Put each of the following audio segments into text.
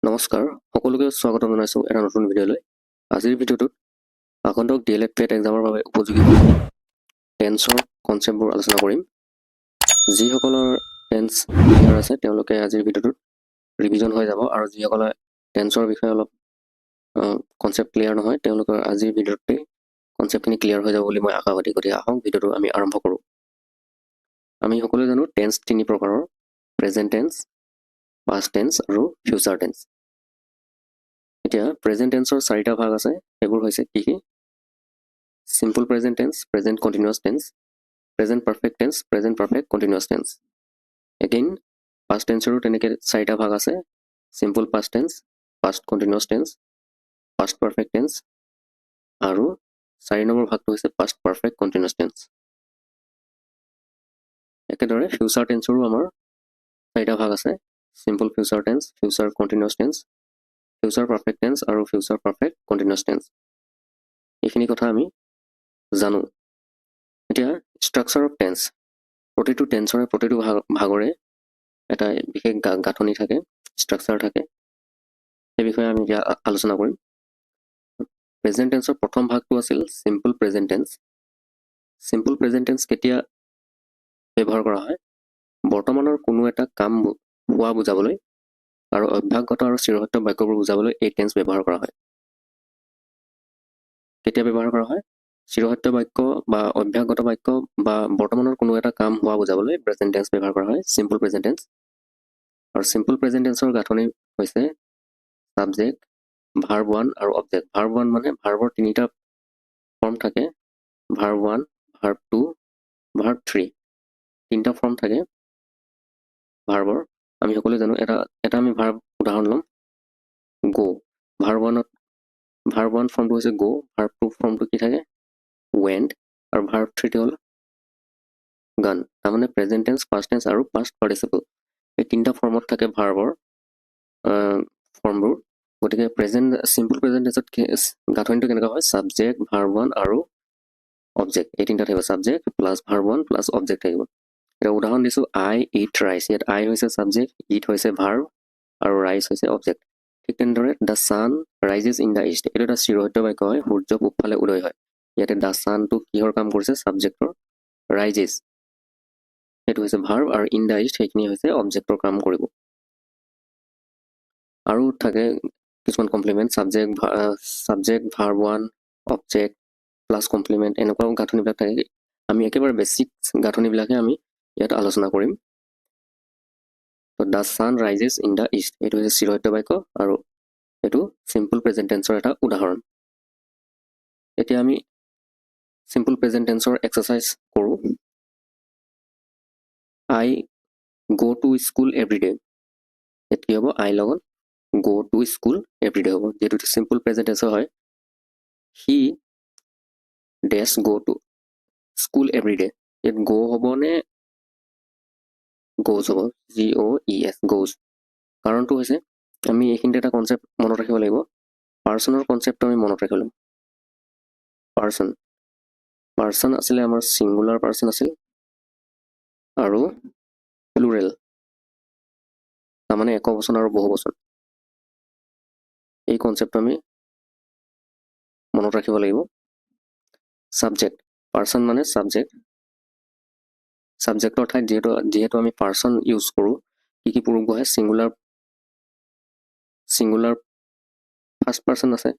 নমস্কাৰ সকলোকে স্বাগতম জনাইছো এটা নতুন ভিডিঅ'লৈ। আজিৰ ভিডিঅ'টোত আগন্তুক DLED PET এক্সামৰ বাবে উপযোগী টেন্সৰ কনচেপ্টবোৰ আলোচনা কৰিম। যিসকলৰ টেন্স ক্লিয়াৰ আছে তেওঁলোকে আজিৰ ভিডিঅ'টোত ৰিভিজন হৈ যাব, আৰু যিসকলে টেন্সৰ বিষয়ে অলপ কনচেপ্ট ক্লিয়াৰ নহয় তেওঁলোকৰ আজিৰ ভিডিঅ'টোতে কনচেপ্টখিনি ক্লিয়াৰ হৈ যাব বুলি মই আশাবাদী। গতিকে আহক ভিডিঅ'টো আমি আৰম্ভ কৰোঁ। আমি সকলোৱে জানো টেন্স তিনি প্ৰকাৰৰ: প্ৰেজেণ্ট টেন্স, পাষ্ট টেন্স আৰু ফিউচাৰ টেন্স। এতিয়া প্ৰেজেণ্ট টেন্সৰ চাৰিটা ভাগ আছে। সেইবোৰ হৈছে কি কি? Simple present tense, present continuous tense, present perfect tense, present perfect continuous tense. Again past টেন্সৰো তেনেকৈ চাৰিটা ভাগ আছে: simple past tense, past continuous tense, past perfect tense, আৰু 4 নম্বৰ ভাগটো হৈছে পাষ্ট পাৰফেক্ট কণ্টিনিউৱাছ টেন্স। একেদৰে ফিউচাৰ টেন্সৰো আমাৰ চাৰিটা ভাগ আছে: simple future tense, future continuous tense, future perfect tense আৰু ফিউচাৰ পাৰফেক্ট কণ্টিনিউৱাছ টেন্স। এইখিনি কথা আমি জানো। এতিয়া ষ্ট্ৰাকচাৰ অফ টেন্স। প্ৰতিটো টেন্সৰে প্ৰতিটো ভাগৰে এটা বিশেষ গাঁথনি থাকে, ষ্ট্ৰাকচাৰ থাকে। সেই বিষয়ে আমি এতিয়া আলোচনা কৰিম। প্ৰেজেণ্ট টেন্সৰ প্ৰথম ভাগটো আছিল simple present tense. Simple present tense কেতিয়া ব্যৱহাৰ কৰা হয়? বৰ্তমানৰ কোনো এটা কাম হোৱা বুজাবলৈ আৰু অভ্যাসগত আৰু চিৰসত্য বাক্যবোৰ বুজাবলৈ এই টেন্স ব্যৱহাৰ কৰা হয়। কেতিয়া ব্যৱহাৰ কৰা হয়? চিৰসত্য বাক্য বা অভ্যাসগত বাক্য বা বৰ্তমানৰ কোনো এটা কাম হোৱা বুজাবলৈ প্ৰেজেণ্ট টেন্স ব্যৱহাৰ কৰা হয়, সিম্পল প্ৰেজেণ্ট টেন্স। আৰু সিম্পল প্ৰেজেণ্ট টেন্সৰ গাঁথনি হৈছে সাবজেক্ট, ভাৰ্ব 1 আৰু অবজেক্ট। ভাৰ্ব 1 মানে ভাৰ্বৰ তিনিটা ফৰ্ম থাকে: ভাৰ্ব 1, ভাৰ্ব 2, ভাৰ্ব 3। তিনিটা ফৰ্ম থাকে ভাৰ্বৰ। আমি সকলোৱে জানো। এটা আমি ভাৰ্ব উদাহৰণ ল'ম, গো। ভাৰ্ব 1 ফৰ্মটো হৈছে গো, ভাৰ্ব 2 ফৰ্মটো কি থাকে? ৱেণ্ট, আৰু ভাৰ্ব 3টো হ'ল গান। তাৰমানে প্ৰেজেণ্ট টেন্স, পাষ্ট টেন্স আৰু পাষ্ট পাৰ্টিচিপল, এই তিনিটা ফৰ্মত থাকে ভাৰ্বৰ ফৰ্মবোৰ। গতিকে সিম্পল প্ৰেজেণ্ট টেন্সত গাঁথনিটো কেনেকুৱা হয়? সাবজেক্ট, ভাৰ্ব 1 আৰু অবজেক্ট, এই তিনিটা থাকিব। Subject plus verb 1 plus object থাকিব। এতিয়া উদাহৰণ দিছোঁ, আই ইট ৰাইচ। ইয়াত আই হৈছে সাবজেক্ট, ইট হৈছে ভাৰ্ব, আৰু ৰাইচ হৈছে অবজেক্ট। ঠিক তেনেদৰে the sun rises in the east, এইটো এটা চিৰসত্য বাক্য হয়, সূৰ্য পূবফালে উদয় হয়। ইয়াতে দ্য ছানটো কিহৰ কাম কৰিছে? সাবজেক্টৰ। ৰাইজেছ সেইটো হৈছে ভাৰ্ব, আৰু ইন দ্য ইষ্ট সেইখিনি হৈছে অবজেক্টৰ কাম কৰিব। আৰু থাকে কিছুমান complement, subject, verb 1, object plus complement, এনেকুৱাও গাঁথনিবিলাক থাকে। আমি একেবাৰে বেছিক গাঁথনিবিলাকহে আমি ইয়াত আলোচনা কৰিম। The sun rises in the east এইটো হৈছে চিৰসত্য বাক্য, আৰু এইটো সিম্পল প্ৰেজেণ্ট টেন্সৰ এটা উদাহৰণ। এতিয়া আমি সিম্পল প্ৰেজেণ্ট টেন্সৰ এক্সাৰচাইজ কৰোঁ। I go to school everyday. ইয়াত কি হ'ব? আই লগত গো টু স্কুল এভৰিডে হ'ব, যিহেতু সিম্পল প্ৰেজেণ্ট টেন্সৰ হয়। হি ডেছ গো টু স্কুল এভৰিডে। ইয়াত গো হ'ব নে গোজ হ'ব? GOES, গোজ। কাৰণটো হৈছে আমি এইখিনিতে এটা কনচেপ্ট মনত ৰাখিব লাগিব। পাৰ্চনৰ কনচেপ্টটো আমি মনত ৰাখিব লাগিব। পাৰ্চন আছিলে আমাৰ ছিংগুলাৰ পাৰ্চন আছিল, আৰু প্লুৰেল তাৰমানে একবচন আৰু বহুবচন। এই কনচেপ্টটো আমি মনত ৰাখিব লাগিব। সাবজেক্ট, পাৰ্চন মানে সাবজেক্ট। সাবজেক্টৰ ঠাইত যিহেতু আমি পাৰ্চন ইউজ কৰোঁ, কি পুৰুষ বহে? ছিংগুলাৰ ফাৰ্ষ্ট পাৰ্চন আছে,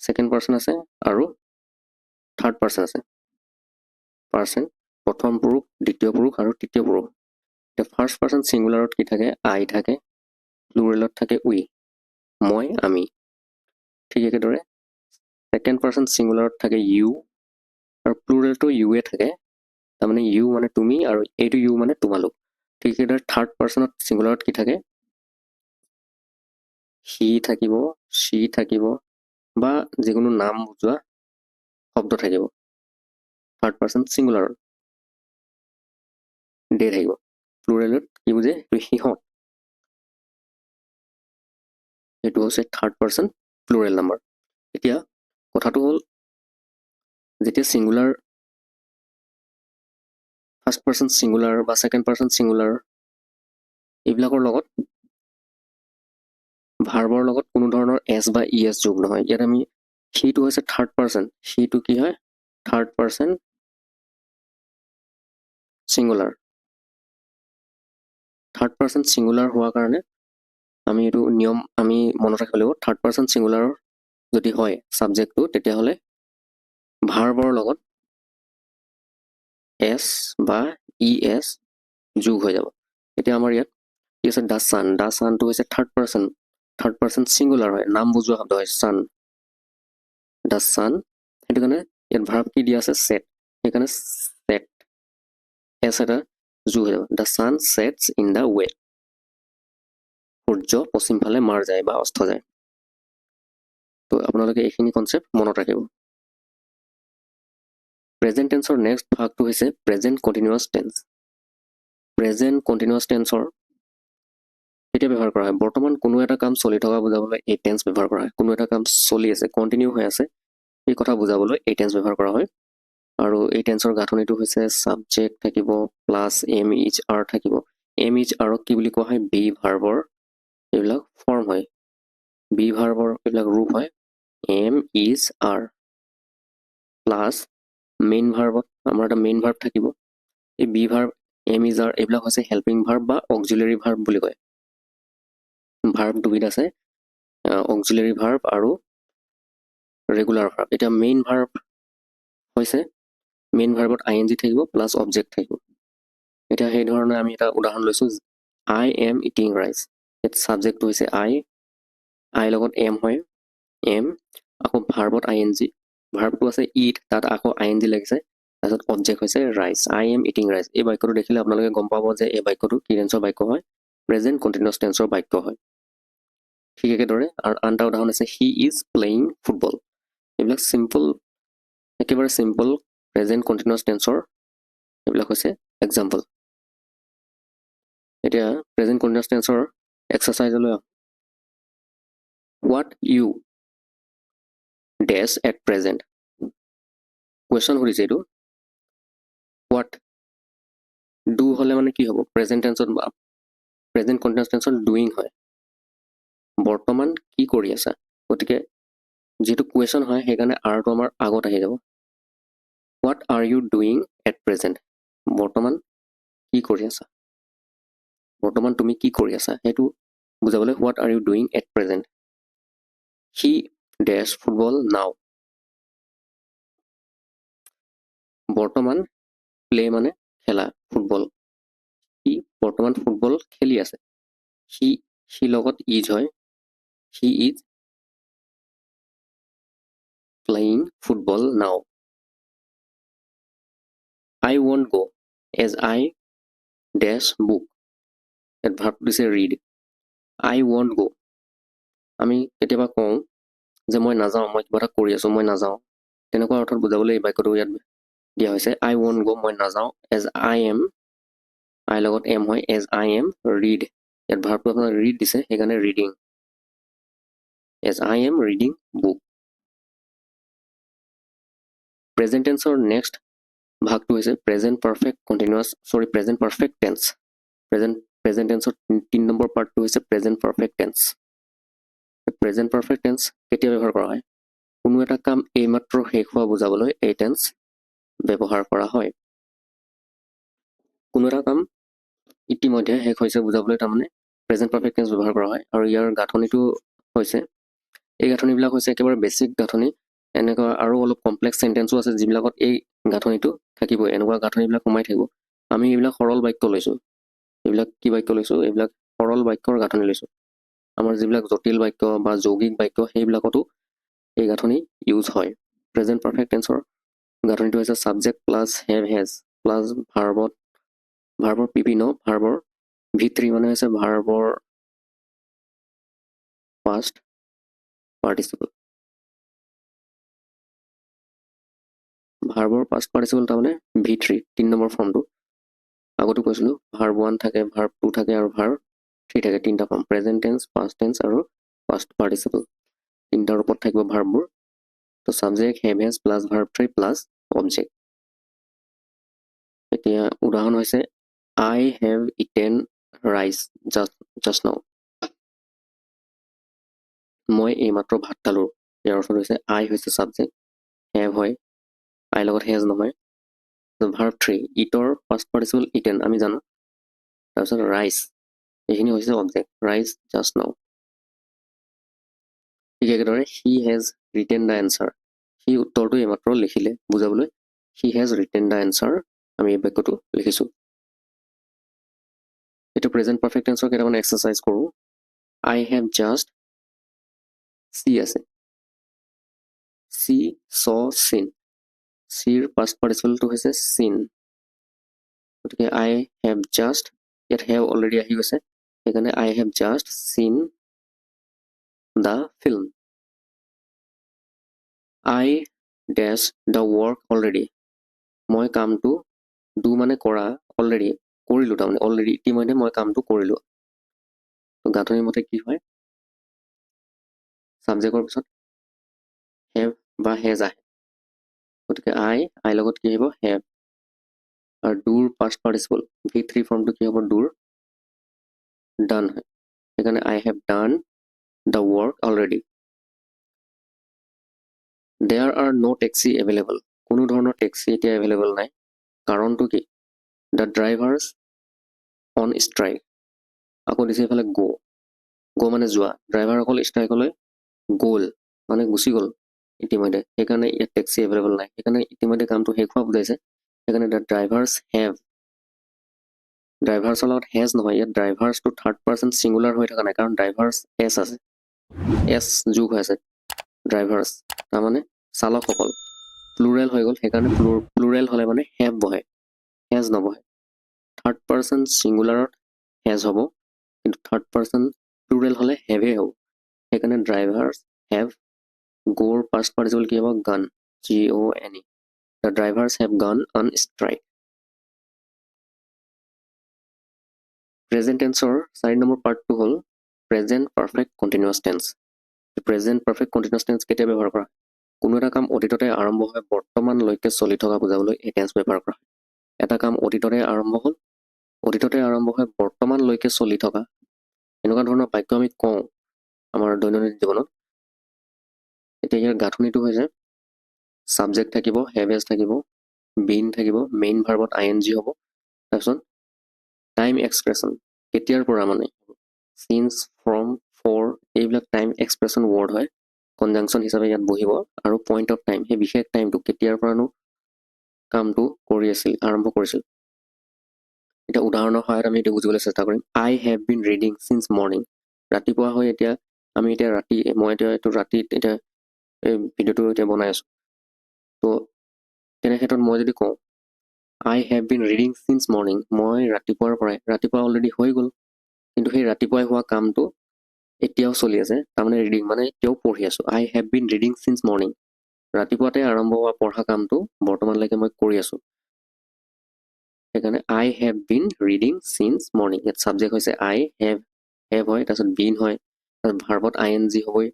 ছেকেণ্ড পাৰ্চন আছে, আৰু থাৰ্ড পাৰ্চন আছে। পাৰ্চন প্ৰথম পুৰুষ, দ্বিতীয় পুৰুষ আৰু তৃতীয় পুৰুষ। এতিয়া ফাৰ্ষ্ট পাৰ্চন ছিংগুলাৰত কি থাকে? আই থাকে, প্লুৰেলত থাকে উই, মই, আমি। ঠিক একেদৰে ছেকেণ্ড পাৰ্চন ছিংগুলাৰত থাকে ইউ, আৰু প্লুৰেলটো ইউৱে থাকে, তাৰমানে ইউ মানে তুমি, আৰু এইটো ইউ মানে তোমালোক। ঠিক একেদৰে থাৰ্ড পাৰ্চনত ছিংগুলাৰত কি থাকে? সি থাকিব, সি থাকিব, বা যিকোনো নাম বুজোৱা শব্দ থাকিব। থাৰ্ড পাৰ্চন ছিংগুলাৰত দে থাকিব। প্লুৰেলত কি বুজে? সিহঁত। এইটো হৈছে থাৰ্ড পাৰ্চন প্লুৰেল নাম্বাৰ। এতিয়া কথাটো হ'ল, যেতিয়া ছিংগুলাৰ ফাৰ্ষ্ট পাৰ্চন ছিংগুলাৰ বা ছেকেণ্ড পাৰ্চন ছিংগুলাৰ এইবিলাকৰ লগত ভাৰ্বৰ লগত কোনো ধৰণৰ এছ বা ই এছ যোগ নহয়। ইয়াত আমি সিটো হৈছে থাৰ্ড পাৰ্চন, সিটো কি হয় third person singular. Third person singular হোৱাৰ কাৰণে আমি এইটো নিয়ম আমি মনত ৰাখিব লাগিব। থাৰ্ড পাৰ্চন ছিংগুলাৰ যদি হয় ছাবজেক্টটো, তেতিয়াহ'লে ভাৰ্বৰ লগত এছ বা ই এছ যোগ হৈ যাব। এতিয়া আমাৰ ইয়াত কি আছে দ্য ছান, দ্য ছানটো হৈছে থাৰ্ড পাৰ্চন ছিংগুলাৰ হয়, নাম বুজোৱা শব্দ হয় ছান, দ্য ছান। সেইটো কাৰণে ইয়াত ভাৰ্ব কি দিয়া আছে ছেট, সেইকাৰণে ছেট এছ এটা যোগ হৈ যাব। The sun sets in the west, সূৰ্য পশ্চিম ফালে মাৰ যায় বা অস্ত যায়। তো আপোনালোকে এইখিনি কনচেপ্ট মনত ৰাখিব। প্ৰেজেণ্ট টেন্সৰ নেক্সট ভাগটো হৈছে present continuous tense. Present continuous টেন্সৰ কেতিয়া ব্যৱহাৰ কৰা হয়? বৰ্তমান কোনো এটা কাম চলি থকা বুজাবলৈ এই টেন্স ব্যৱহাৰ কৰা হয়। কোনো এটা কাম চলি আছে, কণ্টিনিউ হৈ আছে, এই কথা বুজাবলৈ এই টেন্স ব্যৱহাৰ কৰা হয়। আৰু এই টেন্সৰ গাঁথনিটো হৈছে ছাবজেক্ট থাকিব প্লাছ এম ইজ আৰ থাকিব। এম ইজ আৰক কি বুলি কোৱা হয়? বি ভাৰ্বৰ এইবিলাক ফৰ্ম হয়, বি ভাৰ্বৰ এইবিলাক ৰূপ হয় am is are, plus main ভাৰ্বত আমাৰ এটা মেইন ভাৰ্ব থাকিব। এই be verb am is are এইবিলাক হৈছে হেল্পিং ভাৰ্ব বা অক্সিলাৰী ভাৰ্ব বুলি কয়। ভাৰ্ব দুবিধ আছে, অক্সিলাৰী ভাৰ্ব আৰু ৰেগুলাৰ ভাৰ্ব। এতিয়া মেইন ভাৰ্ব হৈছে মেইন ভাৰ্বত আই এন জি থাকিব প্লাছ অবজেক্ট থাকিব। এতিয়া সেই ধৰণে আমি এটা উদাহৰণ লৈছোঁ, আই এম ইটিং ৰাইচ। ইয়াত ছাবজেক্টটো হৈছে আই লগত এম হয়, এম আকৌ ভাৰ্বত আই এন জি, ভাৰ্বটো আছে ইট, তাত আকৌ আই এন জি লাগিছে, তাৰপিছত অবজেক্ট হৈছে rice, I am eating rice. এই বাক্যটো দেখিলে আপোনালোকে গম পাব যে এই বাক্যটো কি টেন্সৰ বাক্য হয়? প্ৰেজেণ্ট কণ্টিনিউৱাছ টেন্সৰ বাক্য হয়। ঠিক একেদৰে আৰু আন এটা উদাহৰণ আছে হি ইজ প্লেয়িং ফুটবল। এইবিলাক চিম্পল, একেবাৰে চিম্পল প্ৰেজেণ্ট কণ্টিনিউৱাছ টেন্সৰ এইবিলাক হৈছে এক্সাম্পল। এতিয়া প্ৰেজেণ্ট কণ্টিনিউৱাছ টেন্সৰ এক্সাৰচাইজলৈ আহোঁ। What U dash at present, question সুধিছে এইটো। হোৱাট ডু হ'লে মানে কি হ'ব? প্ৰেজেণ্ট টেন্সত বা প্ৰেজেণ্ট কণ্টিনিউৱাছ টেন্সত ডুইং হয়, বৰ্তমান কি কৰি আছা। গতিকে যিহেতু কুৱেশ্যন হয় সেইকাৰণে আৰটো আমাৰ আগত আহি যাব। What are you doing at present, বৰ্তমান কি কৰি আছা, বৰ্তমান তুমি কি কৰি আছা সেইটো বুজাবলৈ what are you doing at present. He does football now, বৰ্তমান প্লে মানে খেলা ফুটবল, সি বৰ্তমান ফুটবল খেলি আছে। সি লগত ইজ হয়, হি ইজ প্লেয়িং ফুটবল নাও। I won't go as I dash book, ইয়াত ভাৰ্ব দিছে read, I won't go। আমি কেতিয়াবা কওঁ যে মই নাযাওঁ, মই কিবা এটা কৰি আছোঁ, মই নাযাওঁ, তেনেকুৱা অৰ্থত বুজাবলৈ এই বাক্যটো ইয়াত দিয়া হৈছে I won't go, মই নাযাওঁ, as I am, I লগত am হয়, as I am read, ইয়াত ভাৰ্বটো আপোনাৰ read দিছে সেইকাৰণে reading, as I am reading book। Present টেন্সৰ নেক্সট ভাগটো হৈছে present perfect continuous present perfect tense. Present টেন্সৰ 3 নম্বৰ পাৰ্টটো হৈছে present perfect tense. Present perfect tense কেতিয়া ব্যৱহাৰ কৰা হয়? কোনো এটা কাম এইমাত্ৰ শেষ হোৱা বুজাবলৈ এই টেন্স ব্যৱহাৰ কৰা হয়। কোনো এটা কাম ইতিমধ্যে শেষ হৈছে বুজাবলৈ তাৰমানে প্ৰেজেণ্ট পাৰফেক্ট টেন্স ব্যৱহাৰ কৰা হয়। আৰু ইয়াৰ গাঁথনিটো হৈছে, এই গাঁথনিবিলাক হৈছে একেবাৰে বেছিক গাঁথনি। এনেকুৱা আৰু অলপ কমপ্লেক্স চেণ্টেন্সো আছে যিবিলাকত এই গাঁথনিটো থাকিবই, এনেকুৱা গাঁথনিবিলাক সোমাই থাকিব। আমি এইবিলাক সৰল বাক্য লৈছোঁ, এইবিলাক কি বাক্য লৈছোঁ? এইবিলাক সৰল বাক্যৰ গাঁথনি লৈছোঁ। আমাৰ যিবিলাক জটিল বাক্য বা যৌগিক বাক্য সেইবিলাকতো এই গাঁথনি ইউজ হয়। প্ৰেজেণ্ট পাৰফেক্ট টেন্সৰ গাঁথনিটো হৈছে subject plus have has plus ভাৰ্বৰ বিভিন্ন ভাৰ্বৰ V3 মানে হৈছে ভাৰ্বৰ পাষ্ট পাৰ্টিচিপল। ভাৰ্বৰ পাষ্ট পাৰ্টিচিপল তাৰমানে V3 3 নম্বৰ ফৰ্মটো। আগতো কৈছিলোঁ ভাৰ্ব 1 থাকে, ভাৰ্ব 2 থাকে আৰু ভাৰ্ব 3 থাকে, 3টা form, present tense, past tense আৰু পাষ্ট পাৰ্টিচিপল। 3টাৰ ওপৰত থাকিব ভাৰ্ববোৰ। তো subject have has plus verb 3 plus object. এতিয়া উদাহৰণ হৈছে I have eaten rice just now। মই এইমাত্ৰ ভাত খালোঁ। ইয়াৰ অৰ্থ হৈছে আই হৈছে ছাবজেক্ট, হেভ হয়, আইৰ লগত হেজ নহয়। ভাৰ্ব 3, ইটৰ ফাৰ্ষ্ট পাৰ্টিচিপল ইটেন আমি জানো। তাৰপিছত ৰাইচ, এইখিনি হৈছে অবজেক্ট, ৰাইচ জাষ্ট নাও। ঠিক একেদৰে he has written the answer, সি উত্তৰটো এইমাত্ৰ লিখিলে বুজাবলৈ he has written the answer আমি এই বাক্যটো লিখিছোঁ। এইটো প্ৰেজেণ্ট পাৰফেক্ট টেন্সৰ কেইটামান এক্সাৰচাইজ কৰোঁ। আই হেভ জাষ্ট, চি আছে, চি চ চিন, চিৰ পাষ্ট পাৰ্টিচিপলটো হৈছে চিন, গতিকে আই হেভ জাষ্ট, ইয়াত হেভ অলৰেডি আহি গৈছে, সেইকাৰণে I have just seen the film. I dash the work already, মই কামটো, ডু মানে কৰা, অলৰেডি কৰিলোঁ, তাৰমানে অলৰেডি ইতিমধ্যে মই কামটো কৰিলোঁ। গাঁথনিৰ মতে কি হয়, ছাবজেক্টৰ পিছত হেভ বা হেজ আহে, গতিকে আইৰ লগত কি আহিব হেভ, আৰু ডুৰ পাষ্ট পাৰ্টিচিপল V3 ফৰ্মটো কি হ'ব ডুৰ, ডান হয়, সেইকাৰণে I have done the work already. There are no' taxi available, কোনো ধৰণৰ টেক্সি এতিয়া এভেইলেবল নাই, কাৰণটো কি, দ্য ড্ৰাইভাৰ্ছ অন ষ্ট্ৰাইক, আকৌ দিছে এইফালে গ' মানে যোৱা, ড্ৰাইভাৰসকল ষ্ট্ৰাইকলৈ গ'ল মানে গুচি গ'ল ইতিমধ্যে, সেইকাৰণে ইয়াত টেক্সি এভেইলেবল নাই, সেইকাৰণে ইতিমধ্যে কামটো শেষ হোৱা বুজাইছে, সেইকাৰণে দ্য ড্ৰাইভাৰ্ছ হেভ, ড্ৰাইভাৰ্ছৰ লগত হেজ নহয়, ইয়াত ড্ৰাইভাৰ্ছটো থাৰ্ড পাৰ্চন ছিংগুলাৰ হৈ থকা নাই, কাৰণ ড্ৰাইভাৰ্ছ এছ আছে, এছ যোগ হৈ আছে, ড্ৰাইভাৰ্ছ তাৰমানে চালকসকল, প্লুৰেল হৈ গ'ল, সেইকাৰণে প্লুৰেল হ'লে মানে হেভ বহে, হেজ নবহে। থাৰ্ড পাৰ্চন ছিংগুলাৰত হেজ হ'ব, কিন্তু থাৰ্ড পাৰ্চন প্লুৰেল হ'লে হেভে হ'ব, সেইকাৰণে ড্ৰাইভাৰ্ছ হেভ, গ'ৰ পাষ্ট পাৰ্টিচিপল কি হ'ব গান, GONE, দ্য ড্ৰাইভাৰ্ছ হেভ গান অন ষ্ট্ৰাইক। প্ৰেজেণ্ট টেন্সৰ 4 নম্বৰ পাৰ্টটো হ'ল present perfect continuous tense. Present perfect continuous tense কেতিয়া ব্যৱহাৰ কৰা হয়, কোনো এটা কাম অতীততে আৰম্ভ হৈ বৰ্তমানলৈকে চলি থকা বুজাবলৈ এই টেন্স ব্যৱহাৰ কৰা হয়। এটা কাম অতীততে আৰম্ভ হ'ল, অতীততে আৰম্ভ হৈ বৰ্তমানলৈকে চলি থকা, এনেকুৱা ধৰণৰ বাক্য আমি কওঁ আমাৰ দৈনন্দিন জীৱনত। এতিয়া ইয়াৰ গাঁথনিটো হৈছে ছাবজেক্ট থাকিব, হেভ এজ থাকিব, বিন থাকিব, মেইন ভাৰ্বত ING হ'ব, তাৰপিছত টাইম এক্সপ্ৰেছন, কেতিয়াৰ পৰা মানে, চিন্স, ফ্ৰম, ফৰ, এইবিলাক টাইম এক্সপ্ৰেছন ৱৰ্ড হয়, কনজাংচন হিচাপে ইয়াত বহিব, আৰু পইণ্ট অফ টাইম, সেই বিশেষ টাইমটো কেতিয়াৰ পৰানো কামটো কৰি আছিল, আৰম্ভ কৰিছিল। এতিয়া উদাহৰণৰ সহায়ত আমি এইটো বুজিবলৈ চেষ্টা কৰিম। I have been reading since morning, ৰাতিপুৱা হৈ এতিয়া আমি এতিয়া ৰাতি, মই এতিয়া এইটো ৰাতিত এতিয়া এই ভিডিঅ'টো এতিয়া বনাই আছোঁ, তো তেনে ক্ষেত্ৰত মই যদি কওঁ I have been reading since morning, মই ৰাতিপুৱাৰ পৰাই, ৰাতিপুৱা অলৰেডি হৈ গ'ল, কিন্তু সেই ৰাতিপুৱাই হোৱা কামটো এতিয়াও চলি আছে, তাৰমানে ৰিডিং মানে এতিয়াও পঢ়ি আছোঁ, I have been reading since morning, ৰাতিপুৱাতে আৰম্ভ হোৱা পঢ়া কামটো বৰ্তমানলৈকে মই কৰি আছোঁ, সেইকাৰণে I have been reading since morning. ইয়াত ছাবজেক্ট হৈছে আই, হেভ হয়, তাৰপিছত বিন হয়, তাৰপিছত ভাৰ্বত ING হ'বই,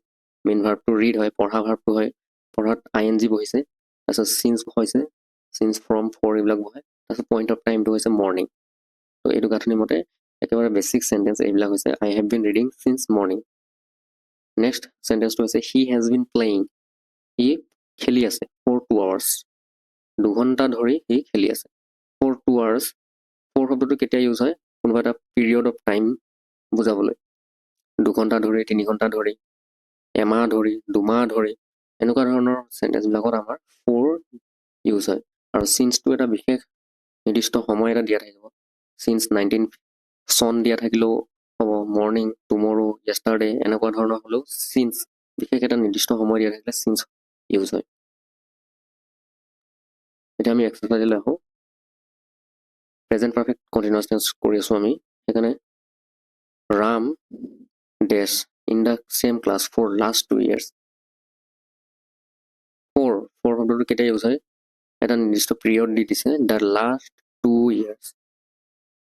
মেইন ভাৰ্বটো ৰিড হয়, পঢ়া ভাৰ্বটো হয়, পঢ়াত ING বহিছে, তাৰপিছত চিন্স হৈছে, চিন্স, ফ্ৰম, ফৰ এইবিলাক বহে, তাৰপিছত পইণ্ট অফ টাইমটো হৈছে মৰ্ণিং। তো এইটো গাঁথনিৰ মতে একেবাৰে বেছিক চেণ্টেঞ্চ এইবিলাক হৈছে I have been reading since morning. Next চেণ্টেঞ্চটো হৈছে হি হেজ বিন প্লেয়িং, সি খেলি আছে ফৰ 2 hours, 2 ঘণ্টা ধৰি সি খেলি আছে, ফৰ 2 hours, ফৰ শব্দটো কেতিয়া ইউজ হয়, কোনোবা এটা পিৰিয়ড অফ টাইম বুজাবলৈ, 2 ঘণ্টা ধৰি, 3 ঘণ্টা ধৰি, এমাহ ধৰি, 2 মাহ ধৰি, এনেকুৱা ধৰণৰ চেণ্টেঞ্চবিলাকত আমাৰ ফৰ ইউজ হয়, আৰু চিন্সটো এটা বিশেষ নিৰ্দিষ্ট সময় এটা দিয়া থাকিব, চিন্স 19 চন দিয়া থাকিলেও হ'ব, মৰ্ণিং, টুমৰো, য়েষ্টাৰডে, এনেকুৱা ধৰণৰ হ'লেও চিন্স বিশেষ এটা নিৰ্দিষ্ট সময় দিয়া থাকিলে চিন্স ইউজ হয়। এতিয়া আমি এক্সাৰচাইজলৈ আহোঁ। প্ৰেজেণ্ট পাৰফেক্ট কণ্টিনিউৱাছ টেন্স কৰি আছোঁ আমি, সেইকাৰণে ৰাম ডেছ in the same class for last 2 years, for শব্দটো কেতিয়া ইউজ হয়, এটা নিৰ্দিষ্ট পিৰিয়ড দি দিছে, the last 2 years,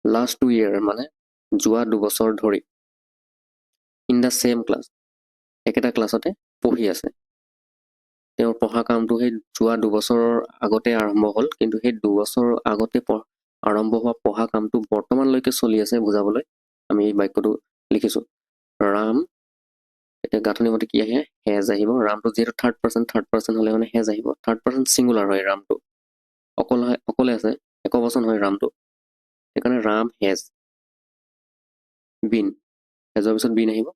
last 2 year মানে যোৱা 2 বছৰ ধৰি, ইন দ্য চেম ক্লাছ একেটা ক্লাছতে পঢ়ি আছে, তেওঁৰ পঢ়া কামটো সেই যোৱা 2 বছৰৰ আগতে আৰম্ভ হ'ল, কিন্তু সেই 2 বছৰৰ আগতে আৰম্ভ হোৱা পঢ়া কামটো বৰ্তমানলৈকে চলি আছে বুজাবলৈ আমি এই বাক্যটো লিখিছোঁ। ৰাম এতিয়া গাঁথনি মতে কি আহে হেজ আহিব ৰামটো যেহেতু থাৰ্ড পাৰ্চন হ'লে মানে হেজ আহিব থাৰ্ড পাৰ্চন ছিংগুলাৰ হয় ৰামটো অকলে আছে একবচন হয় ৰামটো সেইকাৰণে ৰাম হেজ বিন হেজৰ পিছত বিন আহিব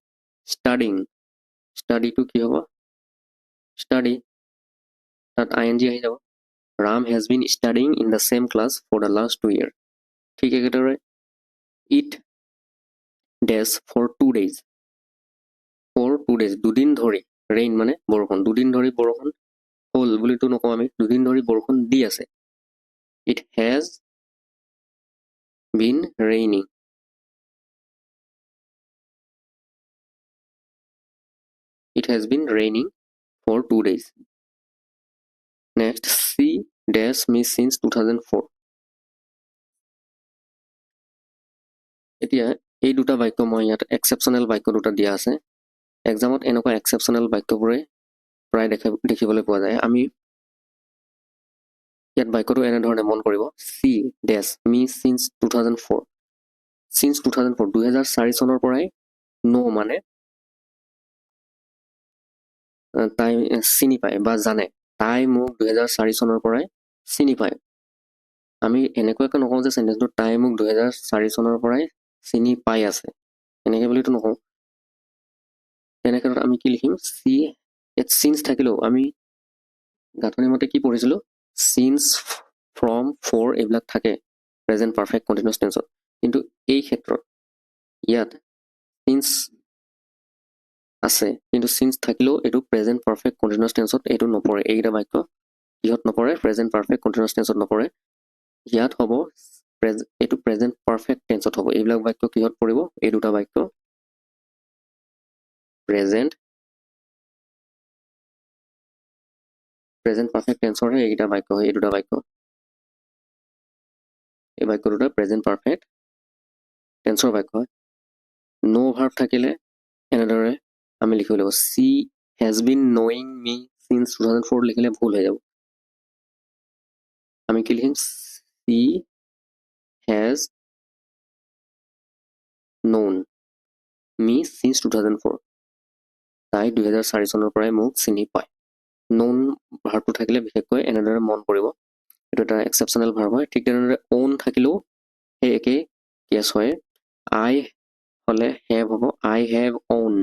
ষ্টাডিটো কি হ'ব ষ্টাডি তাত ING আহি যাব Ram has been studying in the same class for the last 2 years ঠিক একেদৰে ইট ডেজ ফৰ 2 days দুদিন ধৰি ৰেইন মানে বৰষুণ দুদিন ধৰি বৰষুণ হ'ল বুলিতো নকওঁ আমি দুদিন ধৰি বৰষুণ দি আছে it has been raining It has been raining for 2 days. Next, she dash me since 2004. এতিয়া এই দুটা বাক্য মই ইয়াত এক্সেপশ্যনেল বাক্য দুটা দিয়া আছে এক্সামত এনেকুৱা এক্সেপশ্যনেল বাক্যবোৰে প্ৰায় দেখিবলৈ পোৱা যায় আমি ইয়াত বাক্যটো এনেধৰণে মন কৰিব she dash me since 2004 since 2004 চনৰ পৰাই no মানে তাই চিনি পায় বা জানে তাই মোক 2004 চনৰ পৰাই চিনি পায় আমি এনেকুৱাকৈ নকওঁ যে চেণ্টেন্সটো তাই মোক 2004 চনৰ পৰাই চিনি পাই আছে এনেকৈ বুলিতো নকওঁ তেনেক্ষেত্ৰত আমি কি লিখিম চি ইয়াত চিন্স থাকিলেও আমি গাঁথনি মতে কি পঢ়িছিলোঁ চিন্স ফ্ৰম ফৰ এইবিলাক থাকে প্ৰেজেণ্ট পাৰফেক্ট কণ্টিনিউৱাছ টেন্সত কিন্তু এই ক্ষেত্ৰত ইয়াত চিন্স আছে কিন্তু চিন্স থাকিলেও এইটো প্ৰেজেণ্ট পাৰফেক্ট কণ্টিনিউৱাছ টেন্সত এইটো নপৰে এইকেইটা বাক্য কিহত নপৰে প্ৰেজেণ্ট পাৰফেক্ট কণ্টিনিউৱাছ টেন্সত নপৰে ইয়াত হ'ব এইটো প্ৰেজেণ্ট পাৰফেক্ট টেন্সত হ'ব এইবিলাক বাক্য কিহত পৰিব এই দুটা বাক্য প্ৰেজেণ্ট পাৰফেক্ট টেন্সৰহে এইকেইটা বাক্য হয় এই দুটা বাক্য এই বাক্য দুটা প্ৰেজেণ্ট পাৰফেক্ট টেন্সৰ বাক্য হয় নো ভাৰ্ব থাকিলে এনেদৰে আমি লিখিব লাগিব C has been knowing me signs 2004 লিখিলে ভুল হৈ যাব আমি কি লিখিম C has known me since 2004 তাই 2004 চনৰ পৰাই মোক চিনি পায় known ভাৰ্বটো থাকিলে বিশেষকৈ এনেদৰে মন পৰিব এইটো এটা এক্সেপশ্যনেল ভাৰ্ব হয় ঠিক তেনেদৰে own থাকিলেও সেই একেই কেছ হয় I হ'লে have হ'ব I have own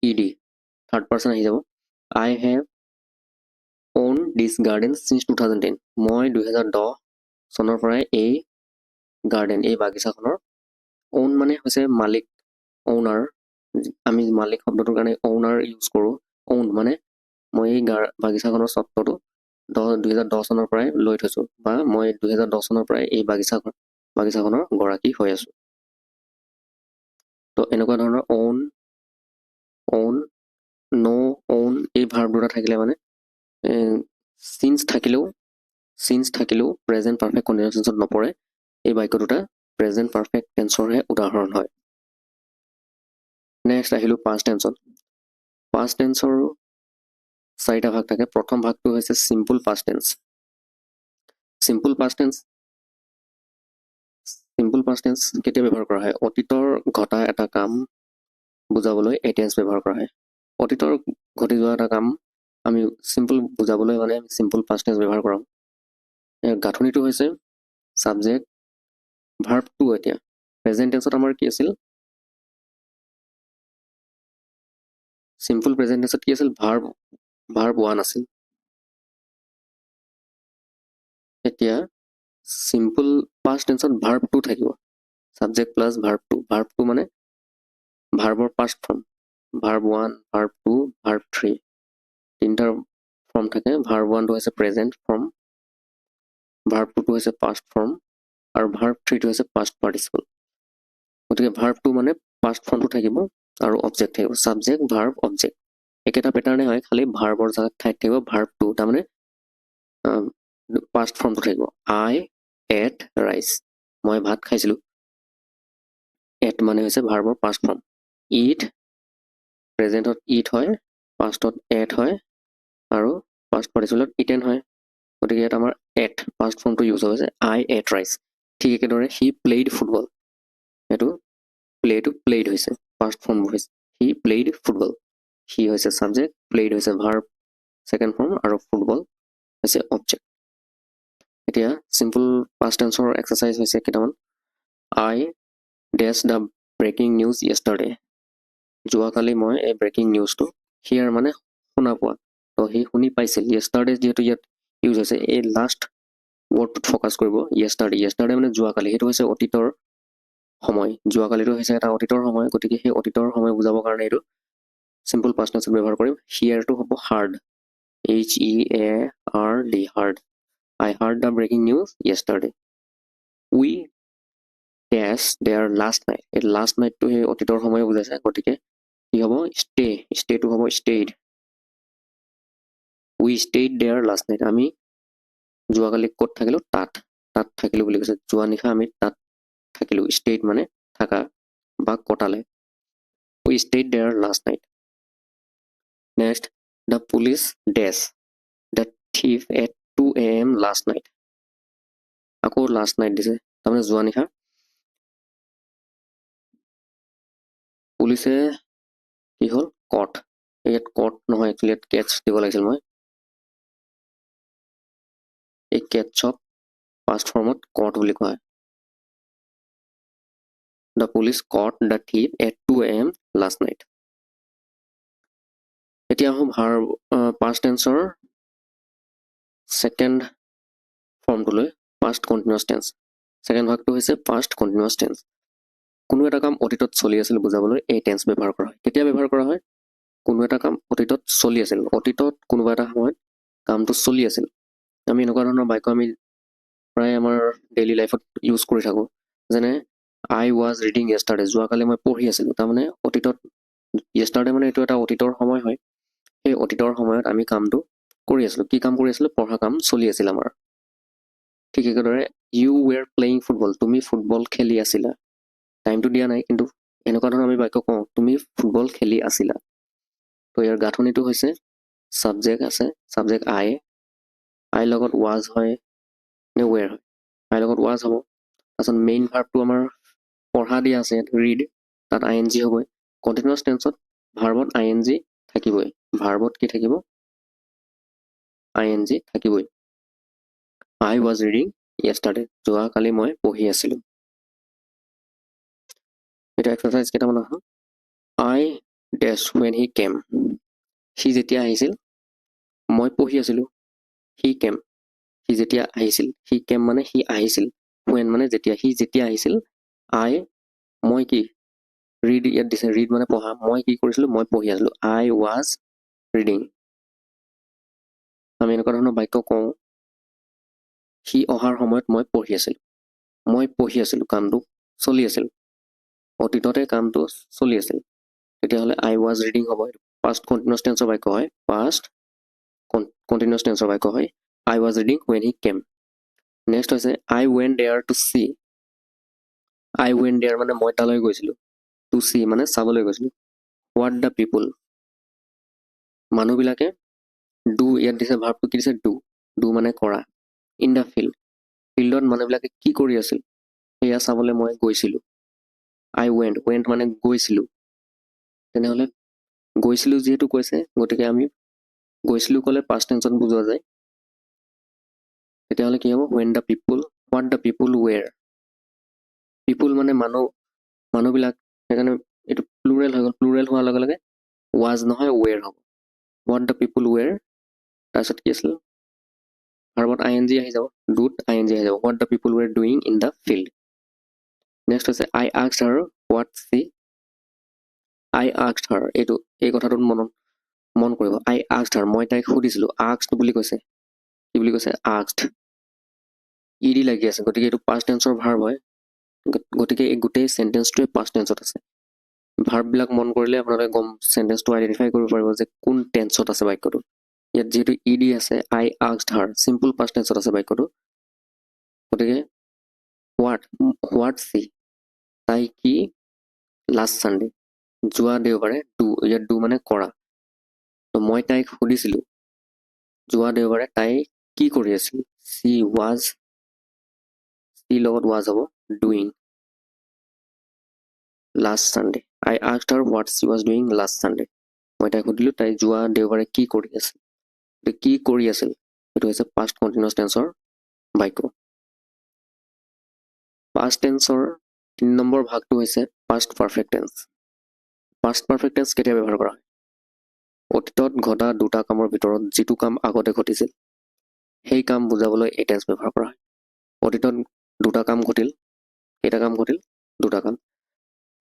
ed third person আহি যাব I have owned this garden since 2010 মই 2010 চনৰ পৰাই এই গাৰ্ডেন এই বাগিচাখনৰ own মানে হৈছে মালিক owner আমি মালিক শব্দটোৰ কাৰণে owner ইউজ কৰোঁ own মানে মই এই বাগিচাখনৰ স্বত্বটো 2010 চনৰ পৰাই লৈ থৈছোঁ বা মই 2010 চনৰ পৰাই এই বাগিচাখনৰ গৰাকী হৈ আছোঁ তো এনেকুৱা ধৰণৰ own no own এই ভাৰ্ব দুটা থাকিলে মানে চিন্স থাকিলেও প্ৰেজেণ্ট পাৰফেক্ট কণ্টিনিউৱাছ টেন্সত নপৰে এই বাক্য দুটা প্ৰেজেণ্ট পাৰফেক্ট টেন্সৰহে উদাহৰণ হয় নেক্সট আহিলোঁ পাষ্ট টেন্সত পাষ্ট টেন্সৰো 4টা ভাগ থাকে প্ৰথম ভাগটো হৈছে simple past tense simple past tense কেতিয়া ব্যৱহাৰ কৰা হয় অতীতৰ ঘটা এটা কাম বুজাবলৈ এই টেন্স ব্যৱহাৰ কৰা হয় অতীতৰ ঘটি যোৱা এটা কাম আমি চিম্পল বুজাবলৈ মানে চিম্পল পাষ্ট টেন্স ব্যৱহাৰ কৰোঁ গাঁথনিটো হৈছে ছাবজেক্ট ভাৰ্ব টু এতিয়া প্ৰেজেণ্ট টেন্সত আমাৰ কি আছিল চিম্পল প্ৰেজেণ্ট টেন্সত কি আছিল ভাৰ্ব 1 আছিল এতিয়া চিম্পল পাষ্ট টেন্সত ভাৰ্ব 2 থাকিব ছাবজেক্ট প্লাছ ভাৰ্ব 2 মানে ভাৰ্বৰ past form verb 1 verb 2 verb 3 তিনিটাৰ ফৰ্ম থাকে ভাৰ্ব 1টো হৈছে প্ৰেজেণ্ট ফৰ্ম ভাৰ্ব 2টো হৈছে পাষ্ট ফৰ্ম আৰু ভাৰ্ব 3টো হৈছে পাষ্ট পাৰ্টিচিপল গতিকে ভাৰ্ব 2 মানে পাষ্ট ফৰ্মটো থাকিব আৰু অবজেক্ট থাকিব ছাবজেক্ট ভাৰ্ব অবজেক্ট একেটা পেটাৰ্ণে হয় খালি ভাৰ্বৰ জাগাত ঠাইত থাকিব ভাৰ্ব 2 তাৰমানে পাষ্ট ফৰ্মটো থাকিব I ate rice মই ভাত খাইছিলোঁ এট মানে হৈছে ভাৰ্বৰ পাষ্ট ফৰ্ম ইট প্ৰেজেণ্টত ইট হয় পাষ্টত এট হয় আৰু পাষ্ট পাৰ্টিচিপলত ইটেন হয় গতিকে ইয়াত আমাৰ এট পাষ্ট ফৰ্মটো ইউজ হৈছে I ate rice ঠিক একেদৰে হি প্লেইড ফুটবল এইটো প্লেইড হৈছে পাষ্ট ফৰ্ম হৈছে হি প্লেইড ফুটবল। হি হৈছে ছাবজেক্ট, প্লেইড হৈছে ভাৰ্ব ছেকেণ্ড ফৰ্ম আৰু ফুটবল হৈছে অবজেক্ট। এতিয়া চিম্পল পাষ্ট টেন্সৰ এক্সাৰচাইজ হৈছে কেইটামান। I dash the breaking news yesterday. যোৱাকালি মই এই ব্ৰেকিং নিউজটো হিয়াৰ মানে শুনা পোৱা, তো সি শুনি পাইছিল। য়েষ্টাৰডে যিহেতু ইয়াত ইউজ হৈছে, এই লাষ্ট ৱৰ্ডটোত ফ'কাছ কৰিব। য়েষ্টাৰডে মানে যোৱাকালি, সেইটো হৈছে অতীতৰ সময়। যোৱাকালিটো হৈছে এটা অতীতৰ সময়, গতিকে সেই অতীতৰ সময় বুজাবৰ কাৰণে এইটো চিম্পল পাষ্ট টেন্সত ব্যৱহাৰ কৰিম। হিয়াৰটো হ'ব heard, HEARD, heard. I heard the breaking news yesterday. We does there last night. এই লাষ্ট নাইটটো সেই অতীতৰ সময় বুজাইছে, গতিকে কি হ'ব ষ্টেটো হ'ব stayed. We stayed there last night. আমি যোৱাকালি ক'ত থাকিলোঁ? তাত থাকিলোঁ বুলি কৈছে। যোৱা নিশা আমি তাত থাকিলোঁ। ষ্টেইড মানে থাকা বা কটালে। We stayed there last night. Next, the police ডেছ the thief at 2 AM last night. আকৌ লাষ্ট নাইট দিছে, তাৰমানে যোৱা নিশা। পুলিচে কি হ'ল? কট। ইয়াত কট নহয়, একচুৱেলি ইয়াত কেটছ দিব লাগিছিল মই। এই কেটছক পাষ্ট ফৰ্মত কট বুলি কোৱা হয়। The police caught the thief at 2 AM last night. এতিয়া আহোঁ পাষ্ট টেন্সৰ ছেকেণ্ড ফৰ্মটোলৈ, পাষ্ট কণ্টিনিউৱাছ টেন্স। ছেকেণ্ড ভাগটো হৈছে পাষ্ট কণ্টিনিউৱাছ টেন্স। কোনো এটা কাম অতীতত চলি আছিল বুজাবলৈ এই টেন্স ব্যৱহাৰ কৰা হয়। কেতিয়া ব্যৱহাৰ কৰা হয়? কোনো এটা কাম অতীতত চলি আছিল। অতীতত কোনোবা এটা সময়ত কামটো চলি আছিল। আমি এনেকুৱা ধৰণৰ বাক্য আমি প্ৰায় আমাৰ ডেইলি লাইফত ইউজ কৰি থাকোঁ। যেনে আই ৱাজ ৰিডিং য়েষ্টাৰডে, যোৱাকালি মই পঢ়ি আছিলোঁ। তাৰমানে অতীতত, য়েষ্টাৰডে মানে এইটো এটা অতীতৰ সময় হয়। সেই অতীতৰ সময়ত আমি কামটো কৰি আছিলোঁ। কি কাম কৰি আছিলোঁ? পঢ়া কাম চলি আছিল আমাৰ। ঠিক একেদৰে ইউ ৱেৰ প্লেয়িং ফুটবল, তুমি ফুটবল খেলি আছিলা। টাইমটো দিয়া নাই, কিন্তু এনেকুৱা ধৰণৰ আমি বাক্য কওঁ, তুমি ফুটবল খেলি আছিলা। তো ইয়াৰ গাঁথনিটো হৈছে ছাবজেক্ট আছে, ছাবজেক্ট আই লগত ৱাজ হয় নে ৱেৰ হয়? আই লগত ৱাজ হ'ব। তাৰপিছত মেইন ভাৰ্বটো আমাৰ পঢ়া দিয়া আছে, ৰিড, তাত ING হ'বই। কণ্টিনিউৱাছ টেন্সত ভাৰ্বত ING থাকিবই। ভাৰ্বত কি থাকিব? ING থাকিবই। আই ৱাজ ৰিডিং য়েষ্টাৰডে, যোৱাকালি মই পঢ়ি আছিলোঁ। এতিয়া এক্সাৰচাইজ কেইটামান আহোঁ। আই ডেছ ৱেন হি কেম, সি যেতিয়া আহিছিল। মই পঢ়ি আছিলোঁ। হি কেম, সি যেতিয়া আহিছিল। হি কেম মানে সি আহিছিল। ৱেন মানে যেতিয়া, সি যেতিয়া আহিছিল। মই কি? ৰিড ইয়াত দিছে, ৰিড মানে পঢ়া। মই কি কৰিছিলোঁ? মই পঢ়ি আছিলোঁ। আই ৱাজ ৰিডিং। আমি এনেকুৱা ধৰণৰ বাক্য কওঁ, সি অহাৰ সময়ত মই পঢ়ি আছিলোঁ। মই পঢ়ি আছিলোঁ, কামটো চলি আছিল। অতীততে কামটো চলি আছিল। তেতিয়াহ'লে আই ৱাজ ৰিডিং হ'ব। পাষ্ট কণ্টিনিউৱাছ টেন্সৰ বাক্য হয়। পাষ্ট কণ্টিনিউৱাছ টেন্সৰ বাক্য হয়। I was reading when he came. Next হৈছে I went there to see. I went there মানে মই তালৈ গৈছিলোঁ। টু চি মানে চাবলৈ গৈছিলোঁ। হোৱাট দ্য পিপুল, মানুহবিলাকে। ডু ইয়াত দিছে, ভাৰ্বটো কি দিছে? ডু মানে কৰা। ইন দ্য ফিল্ড, ফিল্ডত মানুহবিলাকে কি কৰি আছিল? সেয়া চাবলৈ মই গৈছিলোঁ। আই ৱেণ্ট মানে গৈছিলোঁ। তেনেহ'লে গৈছিলোঁ যিহেতু কৈছে, গতিকে আমি গৈছিলোঁ ক'লে পাষ্ট টেন্সত বুজোৱা যায়। তেতিয়াহ'লে কি হ'ব? When the people, what the people were. People মানে মানুহবিলাক, সেইকাৰণে এইটো প্লুৰেল হৈ গ'ল। প্লুৰেল হোৱাৰ লগে লগে ৱাজ নহয় ৱেৰ হ'ব। হোৱাট দ্য পিপুল ৱেৰ, তাৰপিছত কি আছিল? ভাৰ্বত ING আহি যাব, ডুত ING আহি যাব। What the people were doing in the field. Next হৈছে I asked her what she. I asked her, এই কথাটোত মন কৰিব। আই আস্কড হাৰ, মই তাইক সুধিছিলোঁ। আস্কড বুলি কৈছে। কি বুলি কৈছে? আস্কড। ED লাগি আছে, গতিকে এইটো পাষ্ট টেন্সৰ ভাৰ্ব হয়। গতিকে এই গোটেই চেণ্টেন্সটোৱে পাষ্ট টেন্সত আছে। ভাৰ্ববিলাক মন কৰিলে আপোনালোকে চেণ্টেন্সটো আইডেণ্টিফাই কৰিব পাৰিব যে কোন টেন্সত আছে বাক্যটো। ইয়াত যিহেতু ED আছে, আই আস্কড হাৰ, চিম্পল পাষ্ট টেন্সত আছে বাক্যটো। গতিকে হোৱাট চি, তাই কি লাষ্ট ছানডে, যোৱা দেওবাৰে। ইয়াত ডু মানে কৰা। তো মই তাইক সুধিছিলোঁ যোৱা দেওবাৰে তাই কি কৰি আছিল। চি লগত ৱাজ হ'ব doing last Sunday. I asked her what she was doing last Sunday. মই তাইক সুধিলোঁ তাই যোৱা দেওবাৰে কি কৰি আছিল। কি কৰি আছিল এইটো হৈছে past continuous tenseৰ বাক্য। past tenseৰ 3 নম্বৰ ভাগটো হৈছে past perfect tense। past perfect tense কেতিয়া ব্যৱহাৰ কৰা হয়? অতীতত ঘটা দুটা কামৰ ভিতৰত যিটো কাম আগতে ঘটিছিল সেই কাম বুজাবলৈ এই টেন্স ব্যৱহাৰ কৰা হয়। অতীতত দুটা কাম ঘটিল, কেইটা কাম ঘটিল? দুটা কাম।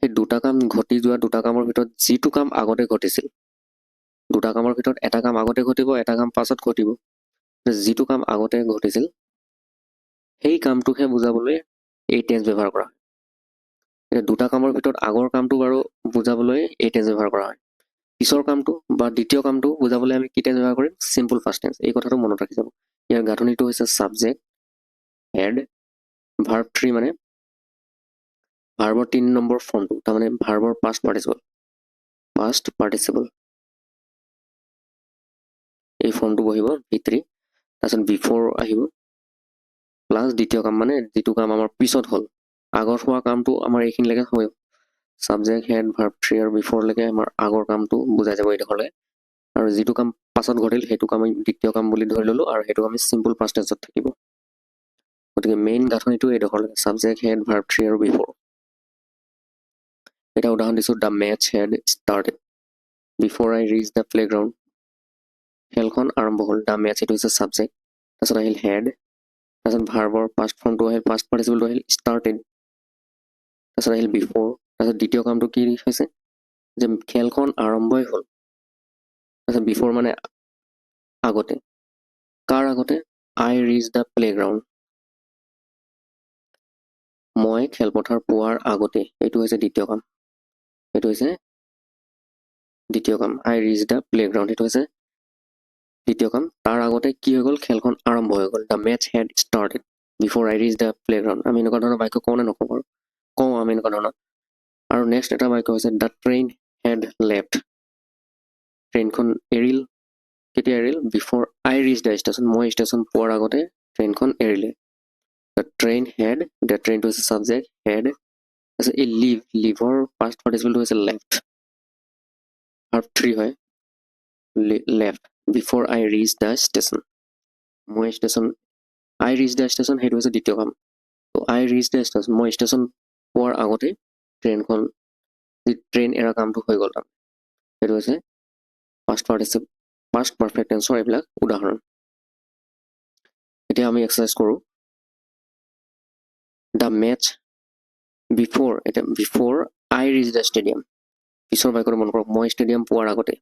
সেই দুটা কাম ঘটি যোৱা দুটা কামৰ ভিতৰত যিটো কাম আগতে ঘটিছিল, দুটা কামৰ ভিতৰত এটা কাম আগতে ঘটিব, এটা কাম পাছত ঘটিব। যিটো কাম আগতে ঘটিছিল সেই কামটোকহে বুজাবলৈ এই টেন্স ব্যৱহাৰ কৰা হয়। এতিয়া দুটা কামৰ ভিতৰত আগৰ কামটো বাৰু বুজাবলৈ এই টেন্স ব্যৱহাৰ কৰা হয়। পিছৰ কামটো বা দ্বিতীয় কামটো বুজাবলৈ আমি কি টেন্স ব্যৱহাৰ কৰিম? Simple first tense. এই কথাটো মনত ৰাখি যাব। ইয়াৰ গাঁথনিটো হৈছে ছাবজেক্ট, হেড, ভাৰ্ব 3 মানে ভাৰ্বৰ 3 নম্বৰ ফৰ্মটো, তাৰমানে ভাৰ্বৰ পাষ্ট পাৰ্টিচিপল। এই ফৰ্মটো বহিব V3, তাৰপিছত বিফৰ আহিব প্লাছ দ্বিতীয় কাম মানে যিটো কাম আমাৰ পিছত হ'ল। আগত হোৱা কামটো আমাৰ এইখিনিলৈকে হয়। ছাবজেক্ট, হেড, ভাৰ্ব 3 আৰু বিফৰলৈকে আমাৰ আগৰ কামটো বুজাই যাব এইডোখৰলৈ। আৰু যিটো কাম পাছত ঘটিল সেইটোক আমি দ্বিতীয় কাম বুলি ধৰি ল'লোঁ আৰু সেইটো আমি চিম্পল পাষ্ট টেন্সত থাকিব। গতিকে মেইন গাঁথনিটো এইডোখৰলৈকে ছাবজেক্ট, হেড, ভাৰ্ব 3 আৰু বিফৰ। এটা উদাহৰণ দিছোঁ, the match head started before I reach the playground. খেলখন আৰম্ভ হ'ল। দ্য মেচ এইটো হৈছে ছাবজেক্ট, তাৰপিছত আহিল হেড, তাৰপিছত ভাৰ্বৰ পাষ্ট ফৰ্মটো আহিল, পাষ্ট পাৰ্টিচিপলটো আহিল ষ্টাৰ্টেড, তাৰপিছত আহিল বিফৰ, তাৰপিছত দ্বিতীয় কামটো কি হৈছে যে খেলখন আৰম্ভই হ'ল। তাৰপিছত বিফৰ মানে আগতে। কাৰ আগতে? আই ৰিচ দ্য প্লেগ্ৰাউণ্ড, মই খেলপথাৰ পোৱাৰ আগতে। এইটো হৈছে দ্বিতীয় কাম। এইটো হৈছে দ্বিতীয় কাম। আই ৰিচ দ্য প্লেগ্ৰাউণ্ড সেইটো হৈছে দ্বিতীয় কাম। তাৰ আগতে কি হৈ গ'ল? খেলখন আৰম্ভ হৈ গ'ল। The match head started before I reach the playground. আমি এনেকুৱা ধৰণৰ বাক্য কওঁ নে নকওঁ বাৰু? কওঁ আমি এনেকুৱা ধৰণৰ। আৰু নেক্সট এটা বাক্য হৈছে দ্য ট্ৰেইন হেড লেফ্ট, ট্ৰেইনখন এৰিল। কেতিয়া এৰিল? Before I reach the station, মই ষ্টেচন পোৱাৰ আগতে ট্ৰেইনখন এৰিলে। দ্য ট্ৰেইন হেড, দ্য ট্ৰেইনটো হৈছে ছাবজেক্ট, হেড, তাৰপিছত এই লিভৰ পাষ্ট পাৰ্টিচিপলটো হৈছে লেফ্ট, ভাৰ্ব 3 হয়, left before I reach the station, মই station, I reach the station সেইটো হৈছে দ্বিতীয় কাম। ত' আই ৰিচ দ্য ষ্টেচন, মই ষ্টেচন পোৱাৰ আগতে ট্ৰেইনখন, ট্ৰেইন এৰা কামটো হৈ গ'ল তাৰমানে। সেইটো হৈছে পাষ্ট পাৰফেক্ট টেন্সৰ এইবিলাক উদাহৰণ। এতিয়া আমি এক্সাৰচাইজ কৰোঁ। দ্য মেচ বিফৰ, এতিয়া before I reach the stadium, পিছৰ বাক্যটো মন কৰক, মই ষ্টেডিয়াম পোৱাৰ আগতে।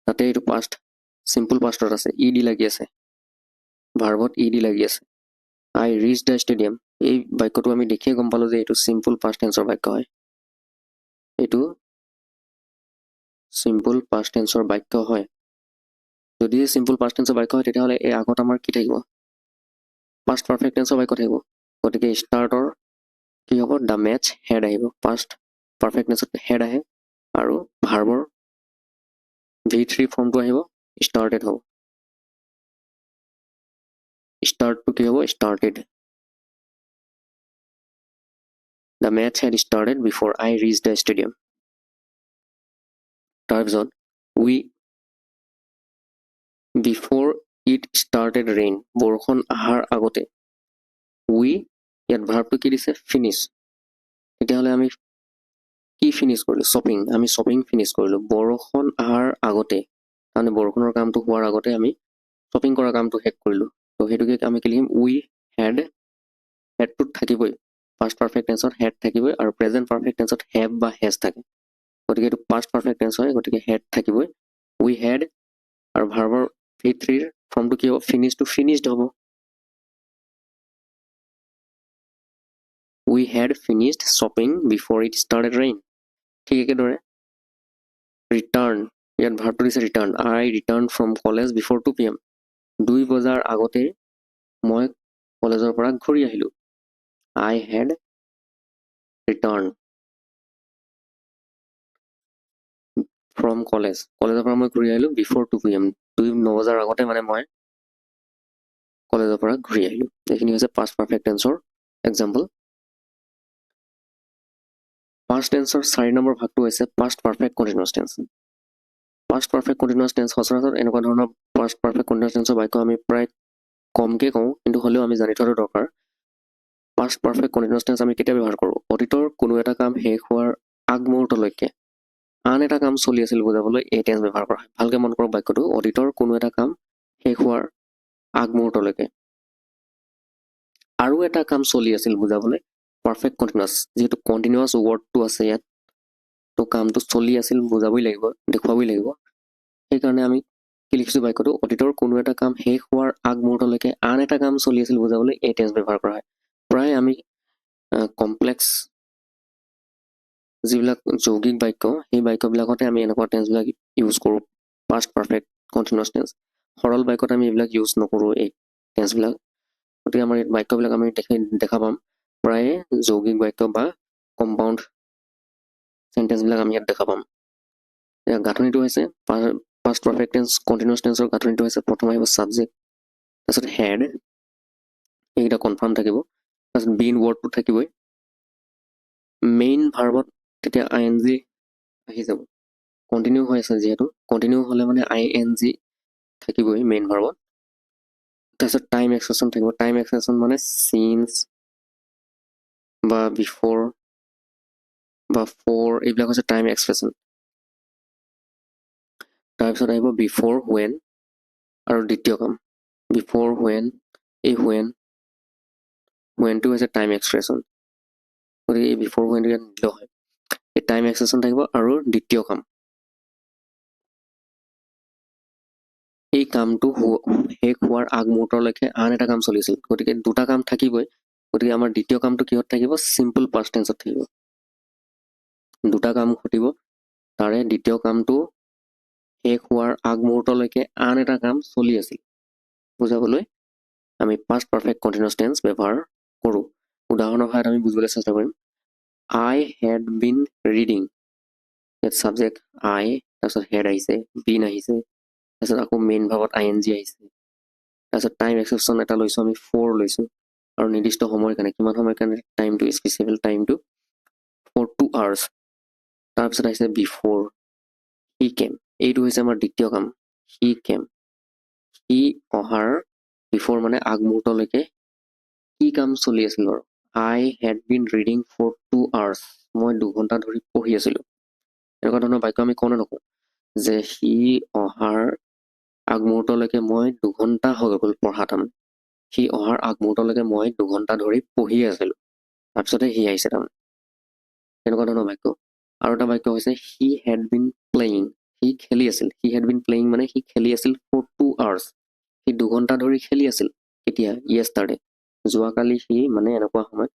তাতে এইটো পাষ্ট চিম্পল পাষ্টত আছে, ই ডি লাগি আছে, ভাৰ্বত ই ডি লাগি আছে। আই ৰিচ দ্য ষ্টেডিয়াম, এই বাক্যটো আমি দেখিয়ে গম পালোঁ যে এইটো চিম্পল পাষ্ট টেন্সৰ বাক্য হয়। এইটো চিম্পল পাষ্ট টেন্সৰ বাক্য হয়। যদি চিম্পল পাষ্ট টেন্সৰ বাক্য হয় তেতিয়াহ'লে এই আগত আমাৰ কি থাকিব? পাষ্ট পাৰফেক্ট টেন্সৰ বাক্য থাকিব। গতিকে ষ্টাৰ্টৰ কি হ'ব? দ্য মেচ হেড আহিব, পাষ্ট পাৰফেক্ট টেন্সত হেড আহে, আৰু ভাৰ্বৰ V3 ফৰ্মটো আহিব, ষ্টাৰ্টেড হ'ব। ষ্টাৰ্টটো কি হ'ব? Started. The match head started before I reach the stadium. তাৰপিছত বিফৰ ইট ষ্টাৰ্টেড ৰেইন, বৰষুণ অহাৰ আগতে। ইয়াত ভাৰ্বটো কি দিছে? ফিনিছ। তেতিয়াহ'লে আমি কি ফিনিছ কৰিলোঁ? শ্বপিং। আমি শ্বপিং ফিনিছ কৰিলোঁ বৰষুণ অহাৰ আগতে, তাৰমানে বৰষুণৰ কামটো হোৱাৰ আগতে আমি শ্বপিং কৰা কামটো শেষ কৰিলোঁ। ত' সেইটোকে আমি কি লিখিম? হেডটোত থাকিবই, পাষ্ট পাৰফেক্ট টেন্সত হেড থাকিবই, আৰু প্ৰেজেণ্ট পাৰফেক্ট টেন্সত হেভ বা হেজ থাকে। গতিকে এইটো পাষ্ট পাৰফেক্ট টেন্স হয়, গতিকে হেড থাকিবই। উই হেড, আৰু ভাৰ্বৰ V3 ফৰ্মটো কি হ'ব? ফিনিছটো ফিনিছড হ'ব। We had finished shopping before it started rain. ঠিক একেদৰে ৰিটাৰ্ণ, ইয়াত ভাৰ্বটো দিছে return. I return from college before 2 PM, 2 বজাৰ আগতে মই কলেজৰ পৰা ঘূৰি আহিলোঁ। আই হেড ৰিটাৰ্ণ ফ্ৰম কলেজ, কলেজৰ পৰা মই ঘূৰি আহিলোঁ বিফৰ 2 PM, 9 বজাৰ আগতে মানে মই কলেজৰ পৰা ঘূৰি আহিলোঁ। এইখিনি হৈছে পাষ্ট পাৰফেক্ট টেন্সৰ এক্সাম্পল। পাষ্ট টেন্সৰ 4 নম্বৰ ভাগটো হৈছে past perfect continuous tense. Past perfect continuous tense সচৰাচৰ এনেকুৱা ধৰণৰ পাষ্ট পাৰফেক্ট কণ্টিনিউয়াছ টেন্সৰ বাক্য আমি প্ৰায় কমকৈ কওঁ, কিন্তু হ'লেও আমি জানি থোৱাটো দৰকাৰ। পাষ্ট পাৰফেক্ট কণ্টিনিউয়াছ টেন্স আমি কেতিয়া ব্যৱহাৰ কৰোঁ? অতীতৰ কোনো এটা কাম শেষ হোৱাৰ আগমুহূৰ্তলৈকে আন এটা কাম চলি আছিল বুজাবলৈ এই টেন্স ব্যৱহাৰ কৰা হয়। ভালকৈ মন কৰক বাক্যটো, অতীতৰ কোনো এটা কাম শেষ হোৱাৰ আগমুহূৰ্তলৈকে আৰু এটা কাম চলি আছিল বুজাবলৈ পাৰফেক্ট কণ্টিনিউয়াছ, যিহেতু কণ্টিনিউয়াছ ৱৰ্ডটো আছে ইয়াত, তো কামটো চলি আছিল বুজাবই লাগিব, দেখুৱাবই লাগিব। সেইকাৰণে আমি কি লিখিছোঁ বাক্যটো, অতীতৰ কোনো এটা কাম শেষ হোৱাৰ আগমুহূৰ্তলৈকে আন এটা কাম চলি আছিল বুজাবলৈ এই টেন্স ব্যৱহাৰ কৰা হয়। প্ৰায় আমি কমপ্লেক্স যিবিলাক যৌগিক বাক্য সেই বাক্যবিলাকতে আমি এনেকুৱা টেন্সবিলাক ইউজ কৰোঁ, পাষ্ট পাৰফেক্ট কণ্টিনিউয়াছ টেন্স। সৰল বাক্যত আমি এইবিলাক ইউজ নকৰোঁ এই টেন্সবিলাক। গতিকে আমাৰ এই বাক্যবিলাক আমি দেখা পাম প্ৰায়ে যৌগিক বাক্য বা কম্পাউণ্ড চেণ্টেন্সবিলাক আমি ইয়াত দেখা পাম। গাঁথনিটো হৈছে পাষ্ট পাৰফেক্ট টেন্স কণ্টিনিউয়াছ টেন্সৰ গাঁথনিটো হৈছে প্ৰথম আহিব ছাবজেক্ট, তাৰপিছত হেড, এইকেইটা কনফাৰ্ম থাকিব, তাৰপিছত বিন ৱৰ্ডটো থাকিবই, মেইন ভাৰ্বত তেতিয়া ING আহি যাব, কণ্টিনিউ হৈ আছে যিহেতু, কণ্টিনিউ হ'লে মানে ING থাকিবই মেইন ভাৰ্বত। তাৰপিছত টাইম এক্সপ্ৰেশ্যন থাকিব, টাইম এক্সপ্ৰেশ্যন মানে চিন্স বা বিফৰ বা ফৰ, এইবিলাক হৈছে টাইম এক্সপ্ৰেশ্যন। তাৰপিছত আহিব বিফৰ হুৱেন আৰু দ্বিতীয় কাম, বিফৰ হুৱেন, এই হুৱেনটো হৈছে টাইম এক্সপ্ৰেশ্যন, গতিকে এই বিফৰ হুৱেনটো ইয়াত নিদিলেও হয়। এই টাইম এক্সপ্ৰেশ্যন থাকিব আৰু দ্বিতীয় কাম, এই কামটো শেষ হোৱাৰ আগমুহূৰ্তলৈকে আন এটা কাম চলিছিল, গতিকে দুটা কাম থাকিবই। গতিকে আমাৰ দ্বিতীয় কামটো কিহত থাকিব? চিম্পল পাষ্ট টেন্সত থাকিব। দুটা কাম ঘটিব, তাৰে দ্বিতীয় কামটো শেষ হোৱাৰ আগমুহূৰ্তলৈকে আন এটা কাম চলি আছিল বুজাবলৈ আমি পাষ্ট পাৰফেক্ট কণ্টিনিউয়াছ টেন্স ব্যৱহাৰ কৰোঁ। উদাহৰণৰ সহায়ত আমি বুজিবলৈ চেষ্টা কৰিম। I had been reading, ইয়াত ছাবজেক্ট I, তাৰপিছত হেড আহিছে, বিন আহিছে, তাৰপিছত আকৌ মেইন ভাৰ্বত ING আহিছে, তাৰপিছত টাইম এক্সপ্ৰেশ্যন এটা লৈছোঁ আমি, ফৰ লৈছোঁ, আৰু নিৰ্দিষ্ট সময়ৰ কাৰণে, কিমান সময়ৰ কাৰণে, টাইমটো স্পেচিফিক টাইমটো for 2 hours, তাৰপিছত আহিছে বিফৰ, he came, এইটো হৈছে আমাৰ দ্বিতীয় কাম, he came, সি অহাৰ বিফৰ মানে আগমুহূৰ্তলৈকে কি কাম চলি আছিল বাৰু? I had been reading for 2 hours, মই 2 ঘণ্টা ধৰি পঢ়ি আছিলোঁ। এনেকুৱা ধৰণৰ বাক্য আমি কওঁ নে নকওঁ যে সি অহাৰ আগমুহূৰ্তলৈকে মই 2 ঘণ্টা হৈ গ'ল পঢ়া, তাৰমানে সি অহাৰ আগমুহূৰ্তলৈকে মই 2 ঘণ্টা ধৰি পঢ়ি আছিলোঁ, তাৰপিছতে সি আহিছে, তাৰমানে তেনেকুৱা ধৰণৰ বাক্য। আৰু এটা বাক্য হৈছে he had been playing, সি খেলি আছিল, he had been playing মানে সি খেলি আছিল for 2 hours, সি 2 ঘণ্টা ধৰি খেলি আছিল, কেতিয়া? yesterday, যোৱাকালি সি মানে এনেকুৱা সময়ত,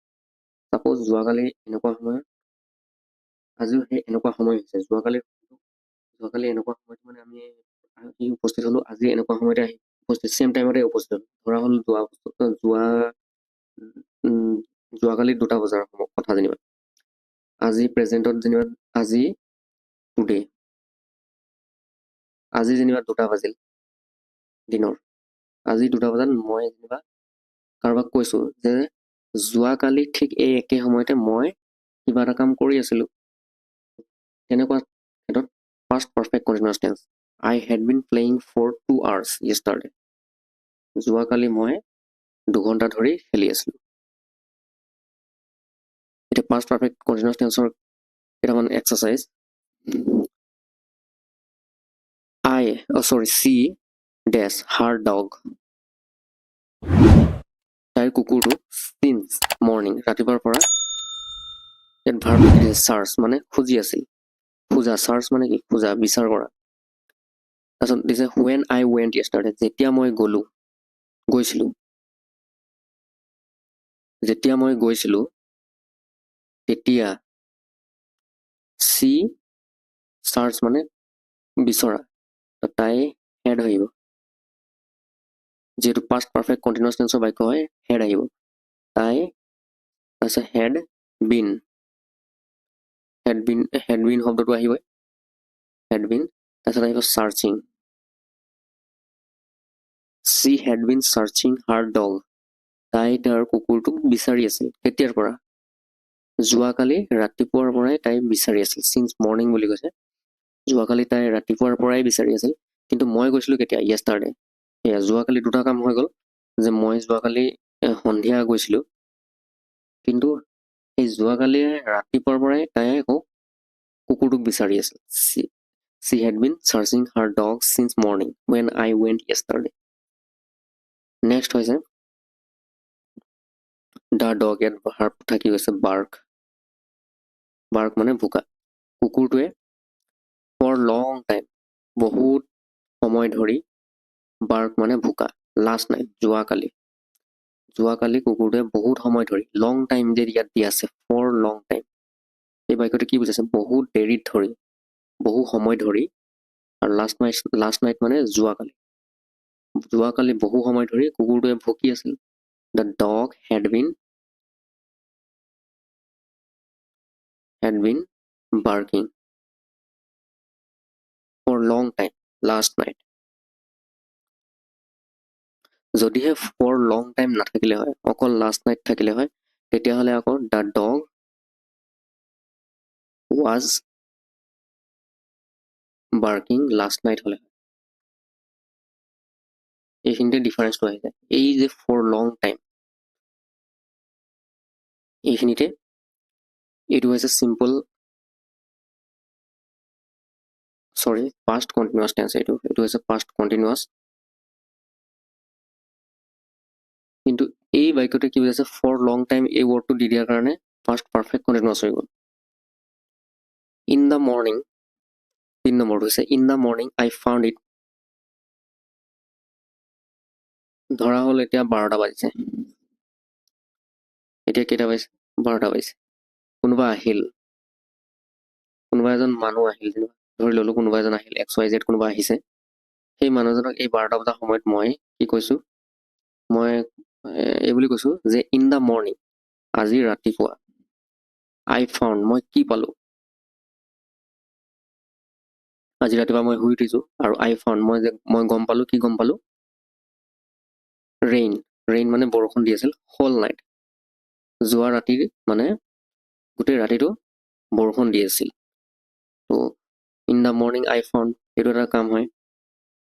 চাপ'জ যোৱাকালি এনেকুৱা সময়ত, আজিও সেই এনেকুৱা সময় হৈছে, যোৱাকালি এনেকুৱা সময়ত মানে আমি উপস্থিত হ'লোঁ, আজি এনেকুৱা সময়তে আহি উপস্থিত, ছেম টাইমতে উপস্থিত হ'লোঁ। ধৰা হ'ল যোৱাকালি 2টা বজাৰ কথা যেনিবা, আজি প্ৰেজেণ্টত যেনিবা আজি টুডে, আজি যেনিবা 2টা বাজিল দিনৰ, আজি 2টা বজাত মই যেনিবা কাৰোবাক কৈছোঁ যে যোৱাকালি ঠিক এই একে সময়তে মই কিবা এটা কাম কৰি আছিলোঁ। তেনেকুৱা ক্ষেত্ৰত past perfect continuous tense, I had been playing for 2 hours yesterday, যোৱাকালি মই 2 ঘণ্টা ধৰি খেলি আছিলোঁ। এতিয়া পাষ্ট পাৰফেক্ট কণ্টিনিউয়াছ টেন্সৰ কেইটামান exercise. she dash her dog, তাইৰ কুকুৰটো since morning, ৰাতিপুৱাৰ পৰা, ইয়াত ভাৰ্ব দিছে search মানে খুজি আছিল, খোজা, search মানে কি? খোজা, বিচাৰ কৰা। তাৰপিছত দিছে when I went yesterday, যেতিয়া মই গৈছিলোঁ, যেতিয়া মই গৈছিলোঁ তেতিয়া, she search মানে বিচৰা, তাই হেড আহিব, যিহেতু পাষ্ট পাৰফেক্ট কণ্টিনিউয়াছ টেন্সৰ বাক্য হয়, হেড আহিব, তাই, তাৰপিছত হেড বিন শব্দটো আহিবই, হেড বিন, তাৰপিছত আহিব searching, she had been searching her dog, তাই তাৰ কুকুৰটোক বিচাৰি আছিল, কেতিয়াৰ পৰা? যোৱাকালি ৰাতিপুৱাৰ পৰাই তাই বিচাৰি আছিল, চিন্স মৰ্ণিং বুলি কৈছে। যোৱাকালি তাই ৰাতিপুৱাৰ পৰাই বিচাৰি আছিল, কিন্তু মই গৈছিলোঁ কেতিয়া, য়েষ্টাৰডে। সেয়া যোৱাকালি দুটা কাম হৈ গ'ল, যে মই যোৱাকালি সন্ধিয়া গৈছিলোঁ, কিন্তু সেই যোৱাকালি ৰাতিপুৱাৰ পৰাই তাই আকৌ কুকুৰটোক বিচাৰি আছিল। She had been searching her dog since morning when I went yesterday. Next হৈছে the dog ইয়াত verb থাকি গৈছে bark. bark মানে ভোকা। কুকুৰটোৱে for long time বহুত সময় ধৰি bark মানে ভোকা। last night যোৱাকালি কুকুৰটোৱে বহুত সময় ধৰি long time যে ইয়াত দি আছে for long time, এই বাক্যটো কি বুজাইছে, বহুত দেৰিত ধৰি, বহু সময় ধৰি। আৰু লাষ্ট নাইট মানে যোৱাকালি বহু সময় ধৰি কুকুৰটোৱে ভুকি আছিল। The dog had been barking for long time last night. যদিহে for long time নাথাকিলে হয়, অকল last night থাকিলে হয়, তেতিয়াহ'লে আকৌ the dog was barking last night হ'লে হয়। এইখিনিতে ডিফাৰেঞ্চটো আহি যায়। এই যে for long time, এইখিনিতে এইটো হৈছে চিম্পল, past continuous tense। এইটো হৈছে past continuous, কিন্তু এই বাক্যতে কি বুজাইছে, for long time এই ৱৰ্ডটো দি দিয়াৰ কাৰণে past perfect continuous হৈ গ'ল। in the morning, 3 নম্বৰটো হৈছে in the morning I found it। ধৰা হ'ল এতিয়া 12টা বাজিছে, এতিয়া কেইটা বাজিছে, 12টা বাজিছে। কোনোবা আহিল, কোনোবা এজন মানুহ আহিল, ধৰি ললো কোনোবা এজন আহিল, XYZ কোনোবা আহিছে। সেই মানুহজনক এই 12টা বজাৰ সময়ত মই কি কৈছো, মই এই বুলি কৈছো যে ইন দ্য মৰ্ণিং, আজি ৰাতিপুৱা, I found মই কি পালো, আজি ৰাতিপুৱা মই শুই উঠিছো আৰু I found মই গম পালো, কি গম পালো, rain মানে বৰষুণ দি আছিল, whole night যোৱা ৰাতিৰ মানে গোটেই ৰাতিটো বৰষুণ দি আছিল। তো in the morning I found এইটো এটা কাম হয়,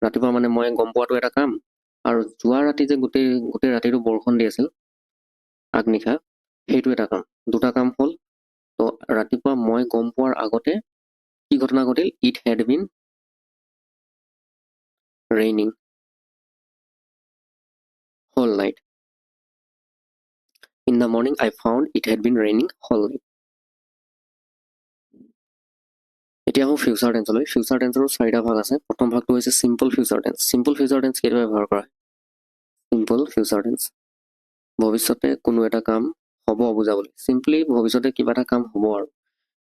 ৰাতিপুৱা মানে মই গম পোৱাটো এটা কাম, আৰু যোৱা ৰাতি যে গোটেই ৰাতিটো বৰষুণ দি আছিল আগনিশা, সেইটো এটা কাম। দুটা কাম হ'ল। তো ৰাতিপুৱা মই গম পোৱাৰ আগতে কি ঘটনা ঘটিল, it had been raining whole night. In the morning I found it had been raining whole night. এতিয়া আহোঁ ফিউচাৰ টেন্সলৈ। ফিউচাৰ টেন্সৰো 4টা ভাগ আছে। প্ৰথম ভাগটো হৈছে simple future tense. Simple future tense কেইটা ব্যৱহাৰ কৰা হয়, চিম্পল ফিউচাৰ টেন্স ভৱিষ্যতে কোনো এটা কাম হ'ব বুজাবলৈ, চিম্পলি ভৱিষ্যতে কিবা এটা কাম হ'ব আৰু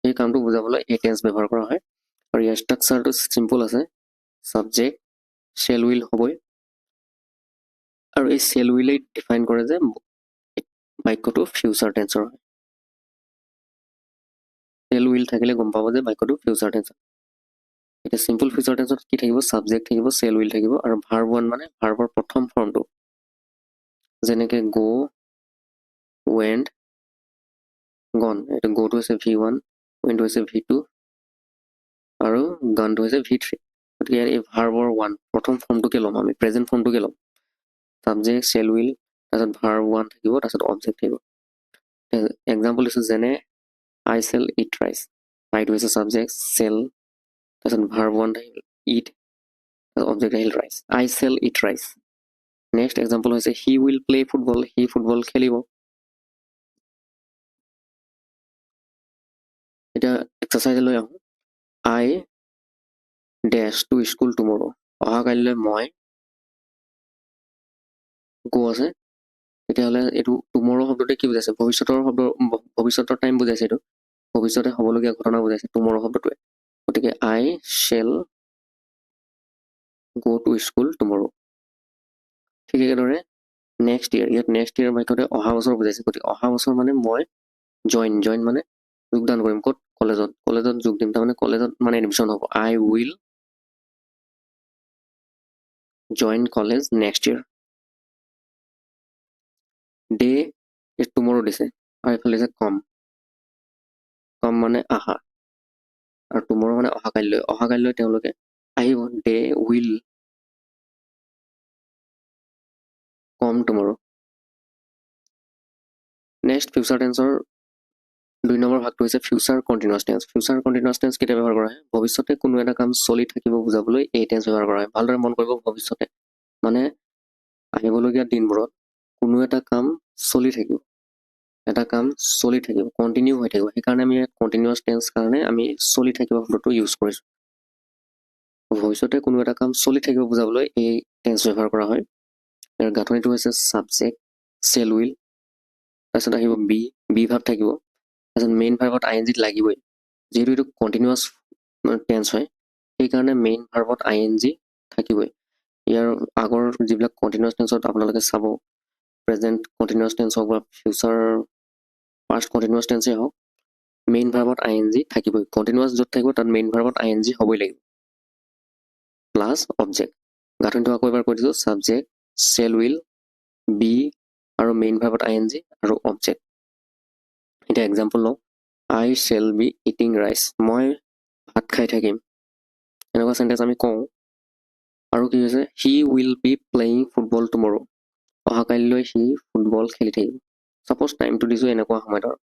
সেই কামটো বুজাবলৈ এই টেন্স ব্যৱহাৰ কৰা হয়। আৰু ইয়াৰ ষ্ট্ৰাকচাৰটো চিম্পল আছে, ছাবজেক্ট শ্বেল উইল হ'বই, আৰু এই শ্বেল উইলেই ডিফাইন কৰে যে বাক্যটো ফিউচাৰ টেন্সৰ হয়। শ্বেল উইল থাকিলে গম পাব যে বাক্যটো ফিউচাৰ টেন্স। এতিয়া চিম্পল ফিউচাৰ টেন্সত কি থাকিব, ছাবজেক্ট থাকিব, শ্বেল উইল থাকিব, আৰু ভাৰ্ব ওৱান মানে ভাৰ্বৰ প্ৰথম ফৰ্মটো, যেনেকে go, went, gone। এইটো goটো হৈছে V1, went হৈছে V2, আৰু gone টো হৈছে V3। গতিকে এই ভাৰ্বৰ ওৱান প্ৰথম ফৰ্মটোকে ল'ম, আমি প্ৰেজেণ্ট ফৰ্মটোকে ল'ম। ছাবজেক্ট শ্বেল উইল, তাৰপিছত ভাৰ্ব ওৱান থাকিব, তাৰপিছত অবজেক্ট থাকিব। এক্সাম্পল দিছোঁ, যেনে I shall eat rice। আইটো হৈছে ছাবজেক্ট, শ্বেল, তাৰপিছত ভাৰ্ব ওৱান থাকিল ইট, অবজেক্ট আহিল rice, I shall eat rice। Next example হৈছে he will play football। সি ফুটবল খেলিব। এতিয়া এক্সাৰচাইজলৈ আহোঁ। I dash to school tomorrow। অহাকালিলৈ মই go আছে, তেতিয়াহ'লে এইটো tomorrow শব্দতে কি বুজাইছে, ভৱিষ্যতৰ টাইম বুজাইছে। এইটো ভৱিষ্যতে হ'বলগীয়া ঘটনা বুজাইছে tomorrow শব্দটোৱে। গতিকে I shall go to school tomorrow। ঠিক একেদৰে নেক্সট ইয়েৰ, ইয়াত নেক্সট ইয়েৰ বাক্যতে অহা বছৰ বুজাইছে। গতিকে অহা বছৰ মানে মই জইন মানে যোগদান কৰিম, ক'ত, কলেজত যোগ দিম, তাৰমানে কলেজত মানে এডমিশ্যন হ'ব। I will join college next year। Day tomorrow দিছে, আৰু এইফালে দিছে কম। কাম মানে আহা, আৰু tomorrow মানে অহাকাইলৈ তেওঁলোকে আহিব, they will come tomorrow. Next future টেন্সৰ 2 নম্বৰ ভাগটো হৈছে future continuous tense. Future continuous tense কেতিয়া ব্যৱহাৰ কৰা হয়? ভৱিষ্যতে কোনো এটা কাম চলি থাকিব বুজাবলৈ এই টেন্স ব্যৱহাৰ কৰা হয়। ভালদৰে মন কৰিব, ভৱিষ্যতে মানে আহিবলগীয়া দিনবোৰত কোনো এটা কাম চলি থাকিব, কণ্টিনিউ হৈ থাকিব, সেইকাৰণে আমি কণ্টিনিউৱাছ টেন্স কাৰণে আমি চলি থাকিব শব্দটো ইউজ কৰিছোঁ। ভৱিষ্যতে কোনো এটা কাম চলি থাকিব বুজাবলৈ এই টেন্স ব্যৱহাৰ কৰা হয়। ইয়াৰ গাঁথনিটো হৈছে ছাবজেক্ট চেল উইল, তাৰপিছত আহিব বি ভাৰ্ব থাকিব, তাৰপিছত মেইন ভাৰ্বত ING লাগিবই, যিহেতু এইটো কণ্টিনিউৱাছ টেন্স হয় সেইকাৰণে মেইন ভাৰ্বত ING থাকিবই। ইয়াৰ আগৰ যিবিলাক কণ্টিনিউৱাছ টেন্সত আপোনালোকে চাব, প্ৰেজেণ্ট কণ্টিনিউৱাছ টেন্স হওক বা ফিউচাৰ পাষ্ট কণ্টিনিউৱাছ টেন্সেই হওক, মেইন ভাৰ্বত ING থাকিবই। কণ্টিনিউৱাছ য'ত থাকিব তাত মেইন ভাৰ্বত ING হ'বই লাগিব, প্লাছ অবজেক্ট। গাঁথনিটো আকৌ এবাৰ কৈ দিছোঁ, ছাবজেক্ট চেল উইল বি আৰু মেইন ভাৰ্বত ING আৰু অবজেক্ট। এতিয়া এক্সাম্পল লওঁ, I shall be eating rice, মই ভাত খাই থাকিম, এনেকুৱা চেণ্টেঞ্চ আমি কওঁ। আৰু কি হৈছে, he will be playing football tomorrow, অহাকাইলৈ সি ফুটবল খেলি থাকিব। ছাপ'জ টাইমটো দিছোঁ এনেকুৱা সময়ত আৰু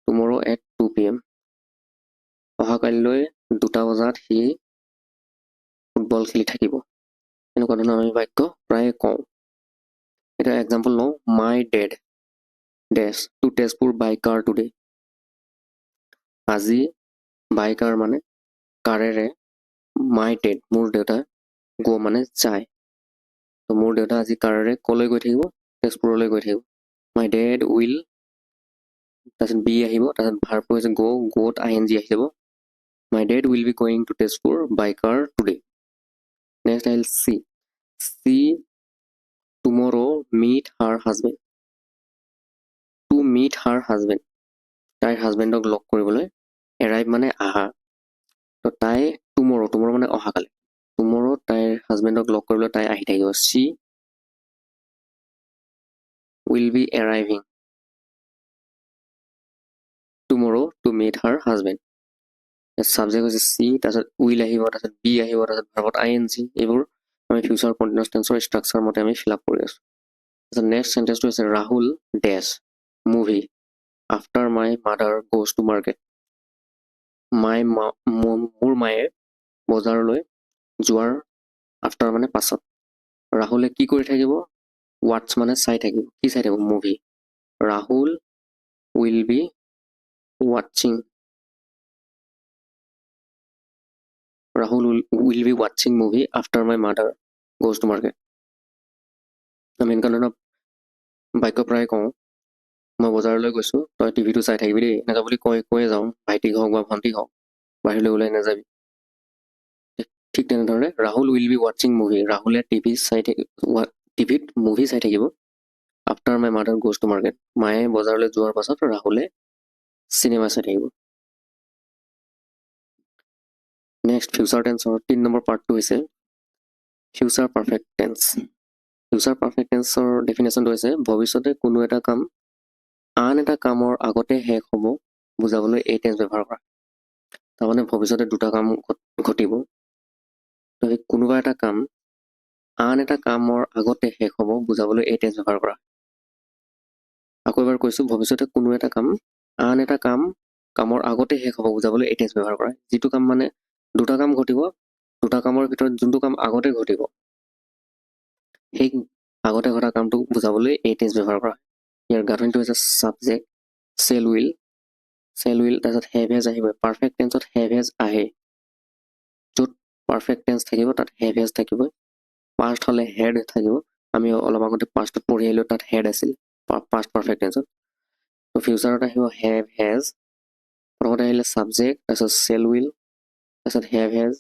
tomorrow at 2 PM, অহাকাইলৈ 2টা বজাত সি ফুটবল খেলি থাকিব। এনেকুৱা ধৰণৰ আমি বাক্য প্ৰায়ে কওঁ। এতিয়া এক্সাম্পল লওঁ, my dad dash to Tezpur by car today, আজি বাই কাৰ মানে কাৰেৰে, মাই ডেড মোৰ দেউতা, গো মানে যায়, তো মোৰ দেউতা আজি কাৰেৰে কলৈ গৈ থাকিব? তেজপুৰলৈ গৈ থাকিব। মাই ডেড উইল, তাৰপিছত বি আহিব, তাৰপিছত ভাৰ্বটো হৈছে গো, গোত ING আহি যাব। My dad will be going to Tezpur by car today. Next আহিল she tomorrow meet her husband, to meet her husband, তাইৰ হাজবেণ্ডক লগ কৰিবলৈ, এৰাইভ মানে আহা, তো তাই টুমৰো মানে অহাকালি, টুমৰো তাইৰ হাজবেণ্ডক লগ কৰিবলৈ তাই আহি থাকিব। C will be arriving টুমৰো two meet her husband. Subject হৈছে চি, তাৰপিছত উইল আহিব, তাৰপিছত বি আহিব, তাৰপিছত ভাৰ্বত ING। এইবোৰ আমি ফিউচাৰ কণ্টিনিউৱাছ টেন্সৰ ষ্ট্ৰাকচাৰ মতে আমি ফিল আপ কৰি আছোঁ। তাৰপিছত নেক্সট চেণ্টেঞ্চটো হৈছে ৰাহুল ডেছ movie after my mother goes to market, মোৰ মায়ে বজাৰলৈ যোৱাৰ আফটাৰ মানে পাছত, ৰাহুলে কি কৰি থাকিব? ৱাটছ মানে চাই থাকিব, কি চাই থাকিব? মুভি। ৰাহুল উইল বি ৱাটছিং, movie after my mother goes to market. আমি এনেকুৱা ধৰণৰ বাক্য প্ৰায় কওঁ, মই বজাৰলৈ গৈছোঁ, তই টিভিটো চাই থাকিবি দেই, এনেকুৱা বুলি কৈয়ে যাওঁ, ভাইটিক হওক বা ভণ্টিক হওক, বাহিৰলৈ ওলাই নাযাবি। ঠিক তেনেধৰণে ৰাহুল উইল বি ৱাটছিং মুভি, ৰাহুলে টিভিত মুভি চাই থাকিব after my mother goes to market, মায়ে বজাৰলৈ যোৱাৰ পাছত ৰাহুলে চিনেমা চাই থাকিব। নেক্সট ফিউচাৰ টেন্সৰ 3 নম্বৰ পাৰ্টটো হৈছে future perfect tense. Future perfect টেন্সৰ ডেফিনেশ্যনটো হৈছে ভৱিষ্যতে কোনো এটা কাম আন এটা কামৰ আগতে শেষ হ'ব বুজাবলৈ এই টেন্স ব্যৱহাৰ কৰা। তাৰমানে ভৱিষ্যতে 2টা কাম ঘটিব, তো সেই কোনোবা এটা কাম আন এটা কামৰ আগতে শেষ হ'ব বুজাবলৈ এই টেন্স ব্যৱহাৰ কৰা। আকৌ এবাৰ কৈছোঁ, ভৱিষ্যতে কোনো এটা কাম আন এটা কামৰ আগতে শেষ হ'ব বুজাবলৈ এই টেন্স ব্যৱহাৰ কৰা। যিটো কাম মানে 2টা কাম ঘটিব, 2টা কামৰ ভিতৰত যোনটো কাম আগতে ঘটিব সেই আগতে ঘটা কামটো বুজাবলৈ এই টেন্স ব্যৱহাৰ কৰা। ইয়াৰ গাঁথনিটো হৈছে ছাবজেক্ট চেল উইল, তাৰপিছত হেভ হেজ আহিব। পাৰফেক্ট টেন্সত হেভ হেজ আহে, য'ত পাৰফেক্ট টেন্স থাকিব তাত হেভ হেজ থাকিবই। পাষ্ট হ'লে হেড থাকিব, আমি অলপ আগতে পাষ্টত পঢ়ি আহিলোঁ, তাত হেড আছিল পাষ্ট পাৰফেক্ট টেন্সত। তো ফিউচাৰত আহিব হেভ হেজ, প্ৰথমতে আহিলে ছাবজেক্ট, তাৰপিছত চেল উইল, তাৰপিছত হেভ হেজ,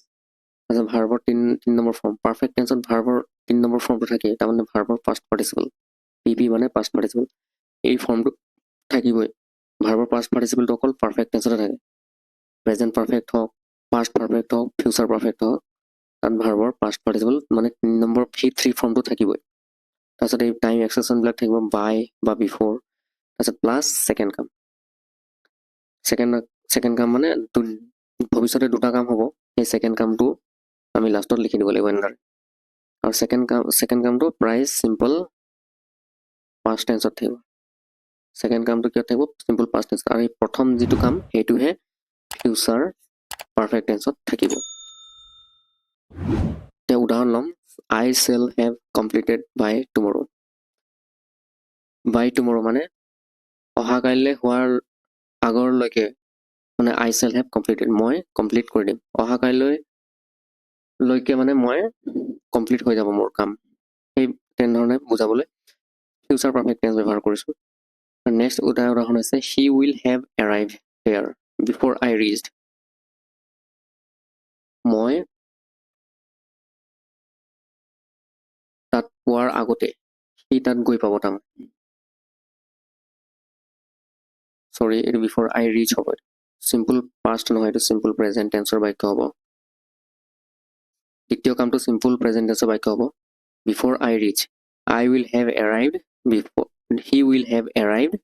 তাৰপিছত ভাৰ্বৰ 3 নম্বৰ ফৰ্ম। পাৰফেক্ট টেন্সত ভাৰ্বৰ 3 নম্বৰ ফৰ্মটো থাকে, তাৰমানে ভাৰ্বৰ পাষ্ট পাৰ্টিচিপল, PP মানে পাষ্ট পাৰ্টিচিপল, এই ফৰ্মটো থাকিবই। ভাৰ্বৰ পাষ্ট পাৰ্টিচিপলটো অকল পাৰফেক্ট টেন্সতে থাকে। প্ৰেজেণ্ট পাৰফেক্ট হওক, পাষ্ট পাৰফেক্ট হওক, ফিউচাৰ পাৰফেক্ট হওক, তাত ভাৰ্বৰ পাষ্ট পাৰ্টিচিপল মানে 3 নম্বৰ V3 ফৰ্মটো থাকিবই। তাৰপিছত এই টাইম এক্সটেনশ্যনবিলাক থাকিব বাই বা বিফৰ, তাৰপিছত প্লাছ ছেকেণ্ড কাম। সেকেন্ড কাম মানে ভৱিষ্যতে দুটা কাম হ'ব, সেই সেকেন্ড কামটো আমি লাষ্টত লিখি দিব লাগিব এনেদৰে। আৰু সেকেন্ড কামটো প্ৰায় চিম্পল পাষ্ট টেন্সত থাকিব। সেকেন্ড কামটো কিয় থাকিব? Simple past tense. আৰু এই প্ৰথম যিটো কাম সেইটোহে ফিউচাৰ পাৰফেক্ট টেন্সত থাকিব। এতিয়া উদাহৰণ ল'ম, I shall have completed by tomorrow. by tomorrow মানে অহাকাইলৈ হোৱাৰ আগৰলৈকে মানে I shall have completed, মই কমপ্লিট কৰি দিম। অহাকাইলৈকে মানে মই কমপ্লিট হৈ যাব মোৰ কাম, সেই তেনেধৰণে বুজাবলৈ ফিউচাৰ পাৰফেক্ট টেন্স ব্যৱহাৰ কৰিছোঁ। নেক্সট উদাহৰণ হৈছে he will have arrived here before I reached. মই তাত পোৱাৰ আগতে সি তাত গৈ পাব তাৰমানে। সৰি, এইটো বিফৰ আই ৰিচ হ'ব, চিম্পল পাষ্ট নহয়, এইটো চিম্পল প্ৰেজেণ্ট টেন্সৰ বাক্য হ'ব। দ্বিতীয় কামটো চিম্পল প্ৰেজেণ্ট টেন্সৰ বাক্য হ'ব, before I reach I will have arrived before, he will have arrived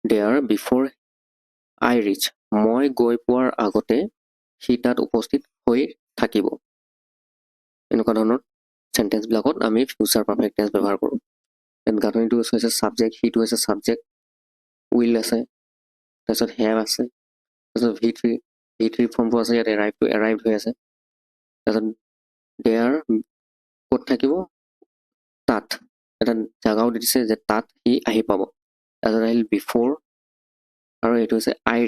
there before I reach. মই গৈ পোৱাৰ আগতে সি তাত উপস্থিত হৈ থাকিব। এনেকুৱা ধৰণৰ চেণ্টেন্সবিলাকত আমি ফিউচাৰ পাৰফেক্ট টেন্স ব্যৱহাৰ কৰোঁ। গাঁথনিটো হৈছে ছাবজেক্ট, সিটো হৈছে ছাবজেক্ট, উইল আছে, তাৰপিছত হেভ আছে, তাৰপিছত ভি থ্ৰী ফৰ্মটো আছে, ইয়াত এৰাইভ হৈ আছে, তাৰপিছত দেয়াৰ ক'ত থাকিব? তাত এটা জাগাও দি দিছে যে তাত সি আহি পাব। তাৰপিছত আহিল বিফৰ, আৰু এইটো হৈছে আই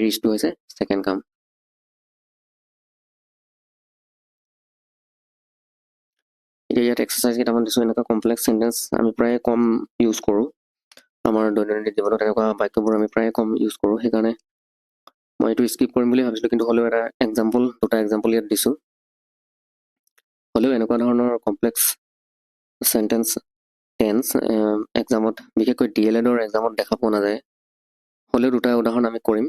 ৰিচটো হৈছে ছেকেণ্ড কাম। এতিয়া ইয়াত এক্সাৰচাইজ কেইটামান দিছোঁ, এনেকুৱা কমপ্লেক্স চেণ্টেন্স আমি প্ৰায় কম ইউজ কৰোঁ। আমাৰ দৈনন্দিন জীৱনত এনেকুৱা বাক্যবোৰ আমি প্ৰায় কম ইউজ কৰোঁ, সেইকাৰণে মই এইটো স্কিপ কৰিম বুলি ভাবিছিলোঁ, কিন্তু হ'লেও দুটা এক্সাম্পল ইয়াত দিছোঁ। হ'লেও এনেকুৱা ধৰণৰ কমপ্লেক্স চেণ্টেন্স এক্সামত, বিশেষকৈ DLEDৰ এক্সামত দেখা পোৱা নাযায়। হ'লেও দুটা উদাহৰণ আমি কৰিম।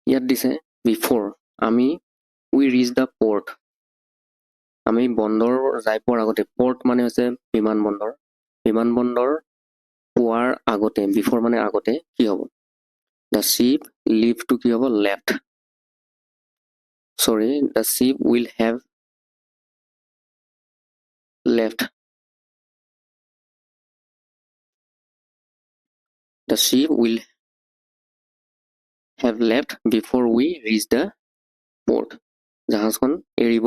ইয়াত দিছে before, we reach the port, আমি বন্দৰ যাই পোৱাৰ আগতে, পৰ্ট মানে হৈছে বিমানবন্দৰ পোৱাৰ আগতে, বিফৰ মানে আগতে কি হ'ব? দ্য শ্বিপ লিভটো কি হ'ব? Left. Sorry, the ship will have left. The ship will have left before we reach the port, জাহাজখন এৰিব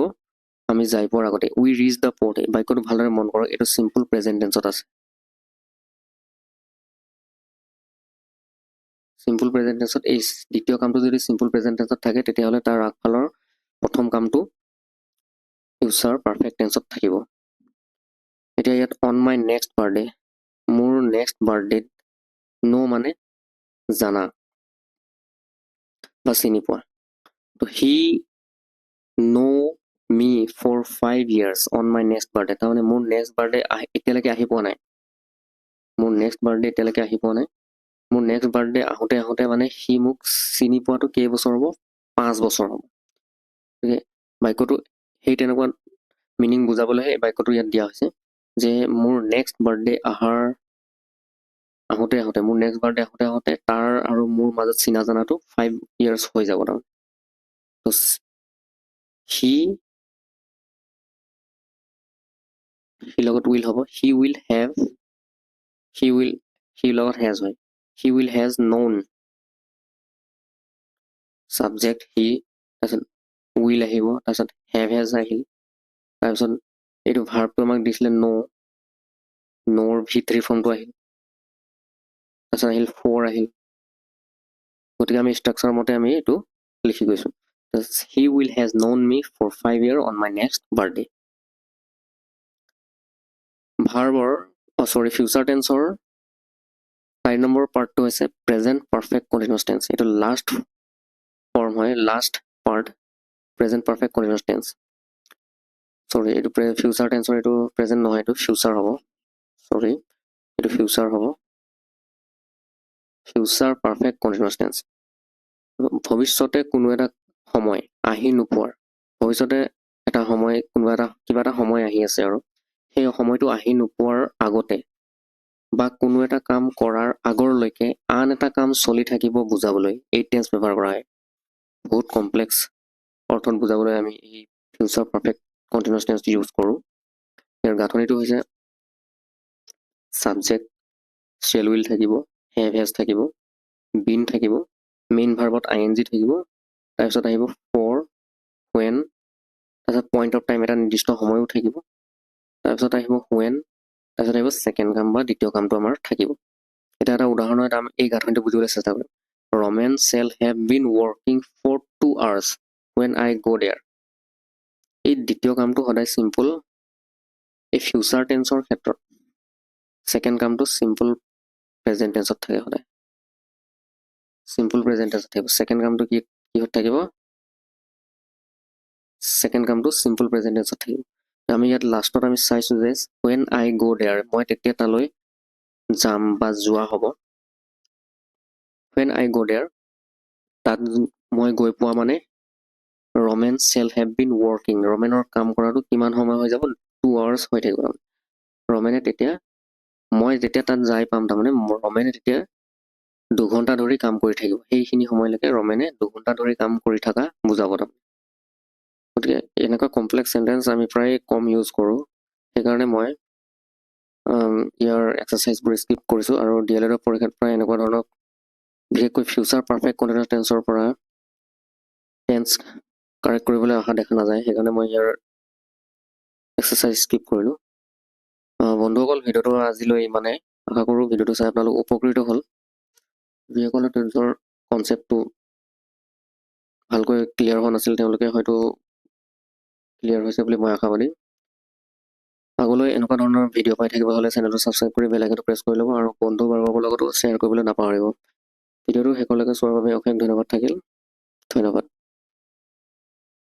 আমি যাই পোৱাৰ আগতে। উই ৰিচ দ্য পৰ্ট, এই বাক্যটো ভালদৰে মন কৰক, এইটো চিম্পল প্ৰেজেণ্ট টেন্সত আছে। চিম্পল প্ৰেজেণ্ট টেন্সত এই দ্বিতীয় কামটো যদি চিম্পল প্ৰেজেণ্ট টেন্সত থাকে, তেতিয়াহ'লে তাৰ আগফালৰ প্ৰথম কামটো ফিউচাৰ পাৰফেক্ট টেন্সত থাকিব। এতিয়া ইয়াত অন মাই নেক্সট বাৰ্থডে, মোৰ নেক্সট বাৰ্থডেত, ন' মানে জানা বা চিনি পোৱা, তো he know' me for 5 years on my next birthday, তাৰমানে মোৰ নেক্সট বাৰ্থডে এতিয়ালৈকে আহি পোৱা নাই। মোৰ নেক্সট বাৰ্থডে আহোঁতে মানে সি মোক চিনি পোৱাটো কেইবছৰ হ'ব? 5 বছৰ হ'ব। গতিকে বাক্যটো সেই তেনেকুৱা মিনিং বুজাবলৈহে এই বাক্যটো ইয়াত দিয়া হৈছে, যে মোৰ নেক্সট বাৰ্থডে আহোঁতে তাৰ আৰু মোৰ মাজত চিনা জনাটো 5 years হৈ যাব। তাৰমানে তো সি লগত উইল হ'ব, সি লগত হেজ হয়, he will has known, subject সি, তাৰপিছত উইল আহিব, তাৰপিছত হেজ আহিল, তাৰপিছত এইটো ভাৰ্বটো আমাক দিছিলে ন'ৰ V3 ফৰ্মটো আহিল, তাৰপিছত আহিল ফৰ আহিল। গতিকে আমি ষ্ট্ৰাকচাৰ মতে আমি এইটো লিখি গৈছোঁ, he will has known me for 5 years on my next birthday. Future টেন্সৰ 4 নম্বৰ পাৰ্টটো হৈছে প্ৰেজেণ্ট পাৰফেক্ট কণ্টিনিউৱাছ টেন্স। এইটো লাষ্ট ফৰ্ম হয়, last part present perfect continuous tense. এইটো ফিউচাৰ টেন্সৰ, এইটো প্ৰেজেণ্ট নহয়, এইটো ফিউচাৰ হ'ব। এইটো ফিউচাৰ হ'ব, ফিউচাৰ পাৰফেক্ট কণ্টিনিউৱাছ টেন্স। ভৱিষ্যতে কোনো এটা সময় আহি নোপোৱাৰ, ভৱিষ্যতে এটা সময়, কিবা এটা সময় আহি আছে, আৰু সেই সময়টো আহি নোপোৱাৰ আগতে বা কোনো এটা কাম কৰাৰ আগৰলৈকে আন এটা কাম চলি থাকিব বুজাবলৈ এই টেন্স ব্যৱহাৰ কৰা হয়। বহুত কমপ্লেক্স অৰ্থত বুজাবলৈ আমি এই future perfect continuous tense use কৰোঁ। ইয়াৰ গাঁথনিটো হৈছে ছাবজেক্ট শ্বেল উইল থাকিব, হেভ হেজ থাকিব, বিন থাকিব, মেইন ভাৰ্বত ING থাকিব, তাৰপিছত আহিব ফৰ, ৱেন, তাৰপিছত পইণ্ট অফ টাইম এটা নিৰ্দিষ্ট সময়ো থাকিব, তাৰপিছত আহিব ৱেন, তাৰপিছত আহিব ছেকেণ্ড কাম বা দ্বিতীয় কামটো আমাৰ থাকিব। এতিয়া এটা উদাহৰণৰ এটা এই গাঁথনিটো বুজিবলৈ চেষ্টা কৰিম। Romen shall have been working for 2 hours when I go there। এই দ্বিতীয় কামটো সদায় চিম্পল এই ফিউচাৰ টেন্সৰ ক্ষেত্ৰত, ছেকেণ্ড কামটো চিম্পল প্ৰেজেণ্ট টেন্সত থাকে সদায়। চিম্পল প্ৰেজেণ্ট টেন্সত থাকিব। ছেকেণ্ড কামটো কিহত থাকিব? ছেকেণ্ড কামটো চিম্পল প্ৰেজেণ্ট টেন্সত থাকিব। আমি ইয়াত লাষ্টত আমি চাইছোঁ যে when I go there, মই তেতিয়া তালৈ যাম বা যোৱা হ'ব। when I go there, তাত মই গৈ পোৱা মানে Raman shall have been working, ৰমেনৰ কাম কৰাটো কিমান সময় হৈ যাব? 2 hours হৈ থাকিব। ৰমেনে তেতিয়া, মই যেতিয়া তাত যাই পাম, তাৰমানে ৰমেনে তেতিয়া 2 ঘণ্টা ধৰি কাম কৰি থাকিব। সেইখিনি সময়লৈকে ৰমেনে 2 ঘণ্টা ধৰি কাম কৰি থকা বুজাব তাৰমানে। গতিকে এনেকুৱা কমপ্লেক্স চেণ্টেন্স আমি প্ৰায় কম ইউজ কৰোঁ, সেইকাৰণে মই ইয়াৰ এক্সাৰচাইজবোৰ স্কিপ কৰিছোঁ আৰু DLEDৰ পৰীক্ষাত প্ৰায় এনেকুৱা ধৰণৰ বিশেষকৈ ফিউচাৰ পাৰফেক্ট কণ্টিনিউয়াছ টেন্সৰ পৰা টেন্স কাৰেক্ট কৰিবলৈ অহা দেখা নাযায়, সেইকাৰণে মই ইয়াৰ এক্সাৰচাইজ স্কিপ কৰিলোঁ। বন্ধুসকল, ভিডিঅ'টো আজিলৈ ইমানে। আশা কৰোঁ ভিডিঅ'টো চাই আপোনালোক উপকৃত হ'ল। যিসকলে টেন্সৰ কনচেপ্টটো ভালকৈ ক্লিয়াৰ হোৱা নাছিল তেওঁলোকে হয়তো ক্লিয়াৰ হৈছে বুলি মই আশাবাদী। আগলৈ এনেকুৱা ধৰণৰ ভিডিঅ' পাই থাকিব হ'লে চেনেলটো ছাবস্ক্ৰাইব কৰি বেল আইকনটো প্ৰেছ কৰি ল'ব আৰু বন্ধু বৰ্গৰ লগতো শ্বেয়াৰ কৰিবলৈ নাপাহৰিব। ভিডিঅ'টো শেষলৈকে চোৱাৰ বাবে অশেষ ধন্যবাদ থাকিল। ধন্যবাদ।